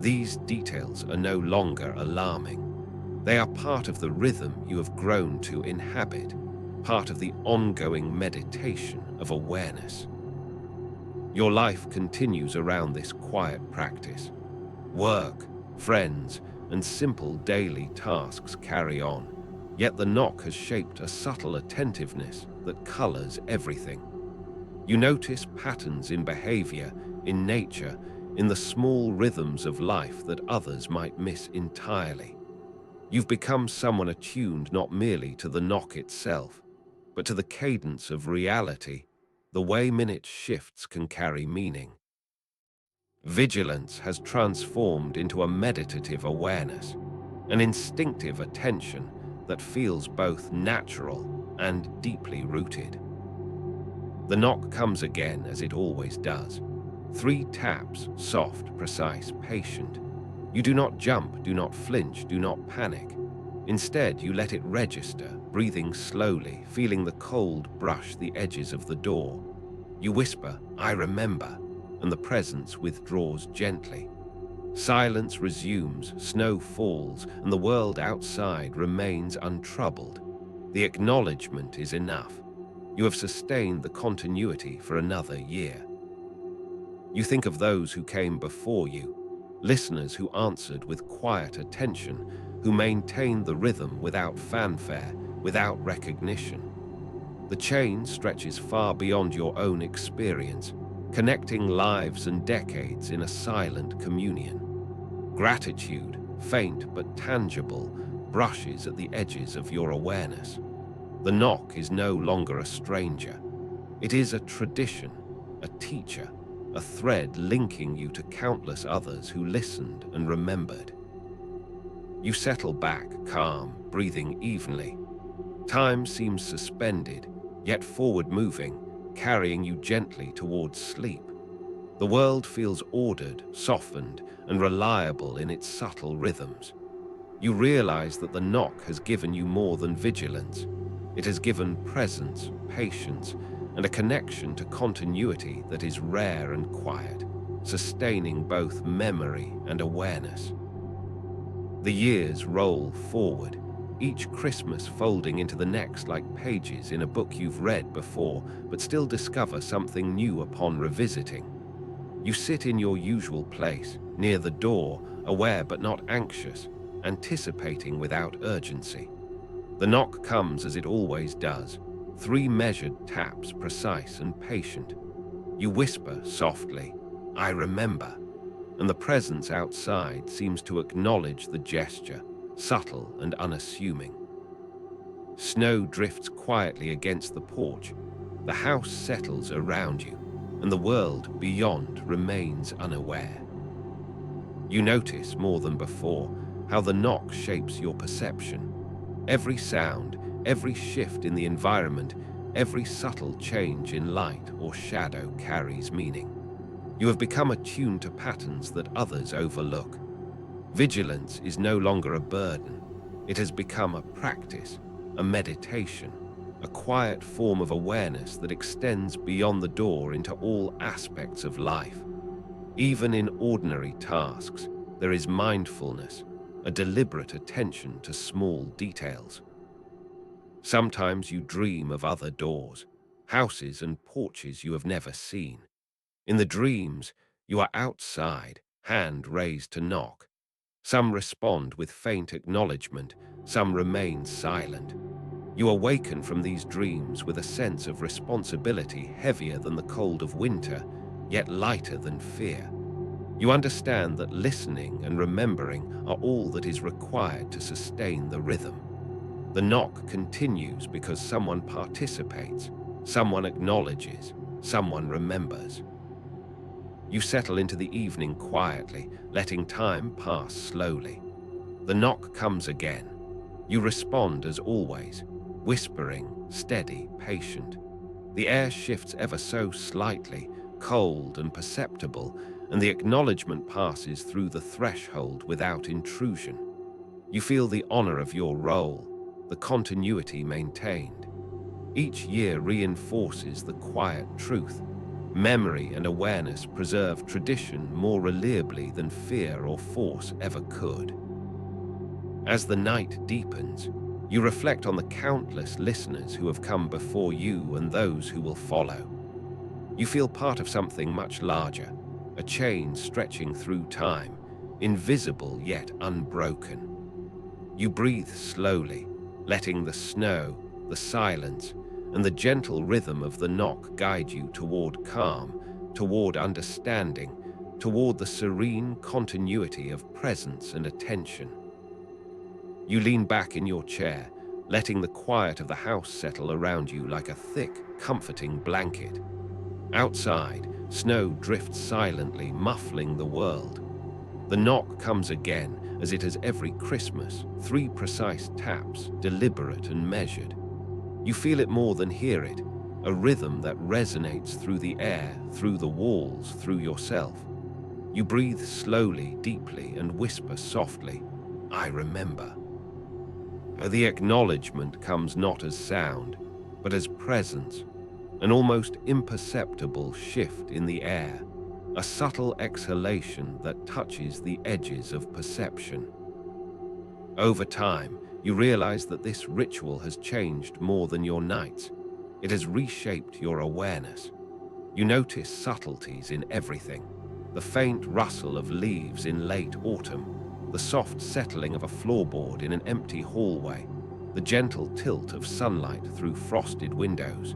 Speaker 1: These details are no longer alarming. They are part of the rhythm you have grown to inhabit, part of the ongoing meditation of awareness. Your life continues around this quiet practice. Work, friends, and simple daily tasks carry on. Yet the knock has shaped a subtle attentiveness that colors everything. You notice patterns in behavior, in nature, in the small rhythms of life that others might miss entirely. You've become someone attuned not merely to the knock itself, but to the cadence of reality, the way minute shifts can carry meaning. Vigilance has transformed into a meditative awareness, an instinctive attention that feels both natural and deeply rooted. The knock comes again as it always does. 3 taps, soft, precise, patient. You do not jump, do not flinch, do not panic. Instead, you let it register, breathing slowly, feeling the cold brush the edges of the door. You whisper, "I remember," and the presence withdraws gently. Silence resumes, snow falls, and the world outside remains untroubled. The acknowledgement is enough. You have sustained the continuity for another year. You think of those who came before you, listeners who answered with quiet attention, who maintained the rhythm without fanfare, without recognition. The chain stretches far beyond your own experience, connecting lives and decades in a silent communion. Gratitude, faint but tangible, brushes at the edges of your awareness. The knock is no longer a stranger. It is a tradition, a teacher, a thread linking you to countless others who listened and remembered. You settle back, calm, breathing evenly. Time seems suspended, yet forward-moving, carrying you gently towards sleep. The world feels ordered, softened, and reliable in its subtle rhythms. You realize that the knock has given you more than vigilance. It has given presence, patience, and a connection to continuity that is rare and quiet, sustaining both memory and awareness. The years roll forward, each Christmas folding into the next like pages in a book you've read before, but still discover something new upon revisiting. You sit in your usual place, near the door, aware but not anxious, anticipating without urgency. The knock comes as it always does, 3 measured taps, precise and patient. You whisper softly, "I remember," and the presence outside seems to acknowledge the gesture, subtle and unassuming. Snow drifts quietly against the porch, the house settles around you, and the world beyond remains unaware. You notice more than before how the knock shapes your perception. Every sound, every shift in the environment, every subtle change in light or shadow carries meaning. You have become attuned to patterns that others overlook. Vigilance is no longer a burden. It has become a practice, a meditation, a quiet form of awareness that extends beyond the door into all aspects of life. Even in ordinary tasks, there is mindfulness, a deliberate attention to small details. Sometimes you dream of other doors, houses and porches you have never seen. In the dreams, you are outside, hand raised to knock. Some respond with faint acknowledgement, some remain silent. You awaken from these dreams with a sense of responsibility heavier than the cold of winter, yet lighter than fear. You understand that listening and remembering are all that is required to sustain the rhythm. The knock continues because someone participates, someone acknowledges, someone remembers. You settle into the evening quietly, letting time pass slowly. The knock comes again. You respond as always, whispering, steady, patient. The air shifts ever so slightly, cold and perceptible, and the acknowledgement passes through the threshold without intrusion. You feel the honor of your role, the continuity maintained. Each year reinforces the quiet truth. Memory and awareness preserve tradition more reliably than fear or force ever could. As the night deepens, you reflect on the countless listeners who have come before you and those who will follow. You feel part of something much larger, a chain stretching through time, invisible yet unbroken. You breathe slowly, letting the snow, the silence, and the gentle rhythm of the knock guide you toward calm, toward understanding, toward the serene continuity of presence and attention. You lean back in your chair, letting the quiet of the house settle around you like a thick, comforting blanket. Outside, snow drifts silently, muffling the world. The knock comes again, as it has every Christmas, 3 precise taps, deliberate and measured. You feel it more than hear it, a rhythm that resonates through the air, through the walls, through yourself. You breathe slowly, deeply, and whisper softly, "I remember." The acknowledgement comes not as sound, but as presence, an almost imperceptible shift in the air, a subtle exhalation that touches the edges of perception. Over time, you realize that this ritual has changed more than your nights. It has reshaped your awareness. You notice subtleties in everything: the faint rustle of leaves in late autumn, the soft settling of a floorboard in an empty hallway, the gentle tilt of sunlight through frosted windows.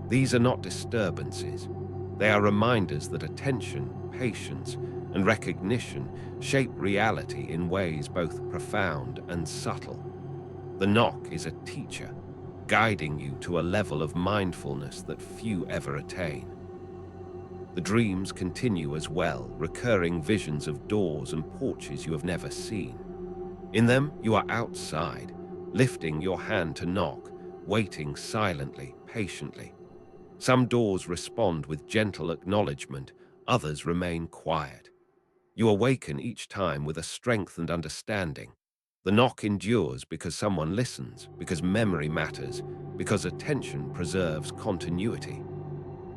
Speaker 1: These are not disturbances. They are reminders that attention, patience, and recognition shape reality in ways both profound and subtle. The knock is a teacher, guiding you to a level of mindfulness that few ever attain. The dreams continue as well, recurring visions of doors and porches you have never seen. In them, you are outside, lifting your hand to knock, waiting silently, patiently. Some doors respond with gentle acknowledgement, others remain quiet. You awaken each time with a strengthened understanding. The knock endures because someone listens, because memory matters, because attention preserves continuity.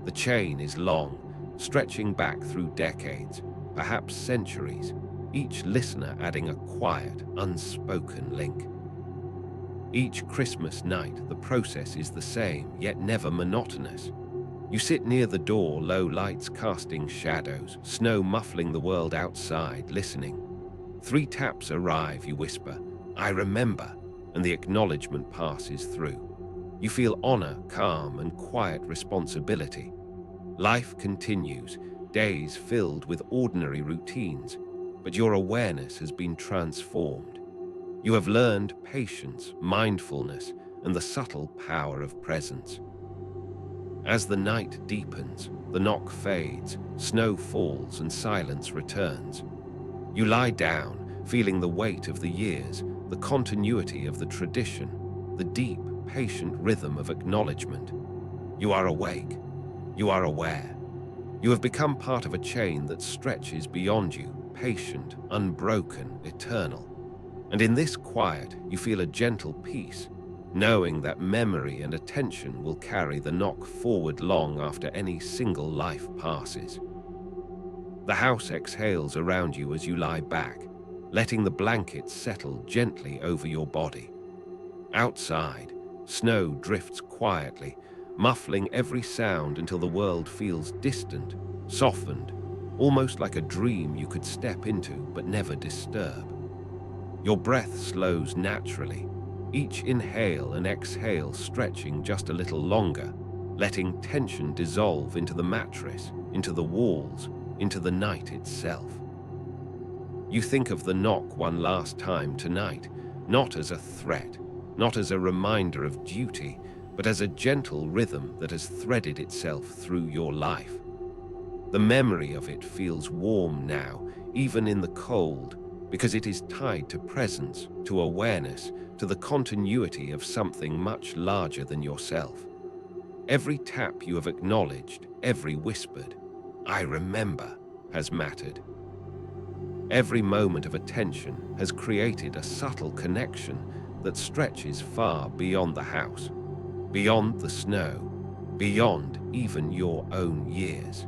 Speaker 1: The chain is long, stretching back through decades, perhaps centuries, each listener adding a quiet, unspoken link. Each Christmas night, the process is the same, yet never monotonous. You sit near the door, low lights casting shadows, snow muffling the world outside, listening. 3 taps arrive, you whisper, "I remember," and the acknowledgement passes through. You feel honor, calm, and quiet responsibility. Life continues, days filled with ordinary routines, but your awareness has been transformed. You have learned patience, mindfulness, and the subtle power of presence. As the night deepens, the knock fades, snow falls, and silence returns. You lie down, feeling the weight of the years, the continuity of the tradition, the deep, patient rhythm of acknowledgement. You are awake. You are aware. You have become part of a chain that stretches beyond you, patient, unbroken, eternal. And in this quiet, you feel a gentle peace, knowing that memory and attention will carry the knock forward long after any single life passes. The house exhales around you as you lie back, letting the blankets settle gently over your body. Outside, snow drifts quietly, muffling every sound until the world feels distant, softened, almost like a dream you could step into but never disturb. Your breath slows naturally, each inhale and exhale stretching just a little longer, letting tension dissolve into the mattress, into the walls, into the night itself. You think of the knock one last time tonight, not as a threat, not as a reminder of duty, but as a gentle rhythm that has threaded itself through your life. The memory of it feels warm now, even in the cold, because it is tied to presence, to awareness, to the continuity of something much larger than yourself. Every tap you have acknowledged, every whispered, "I remember," has mattered. Every moment of attention has created a subtle connection that stretches far beyond the house, beyond the snow, beyond even your own years.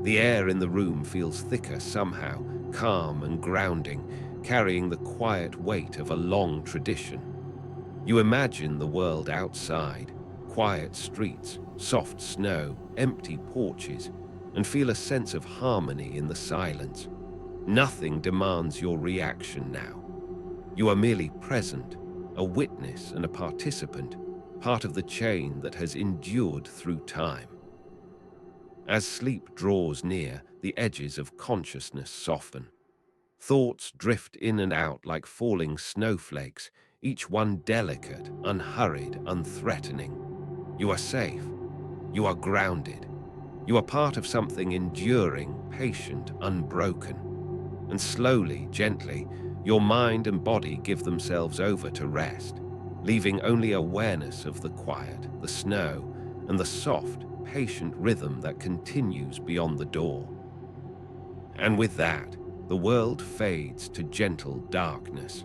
Speaker 1: The air in the room feels thicker somehow, calm and grounding, carrying the quiet weight of a long tradition. You imagine the world outside, quiet streets, soft snow, empty porches, and feel a sense of harmony in the silence. Nothing demands your reaction now. You are merely present, a witness and a participant, part of the chain that has endured through time. As sleep draws near, the edges of consciousness soften. Thoughts drift in and out like falling snowflakes, each one delicate, unhurried, unthreatening. You are safe. You are grounded. You are part of something enduring, patient, unbroken. And slowly, gently, your mind and body give themselves over to rest, leaving only awareness of the quiet, the snow, and the soft, patient rhythm that continues beyond the door. And with that, the world fades to gentle darkness,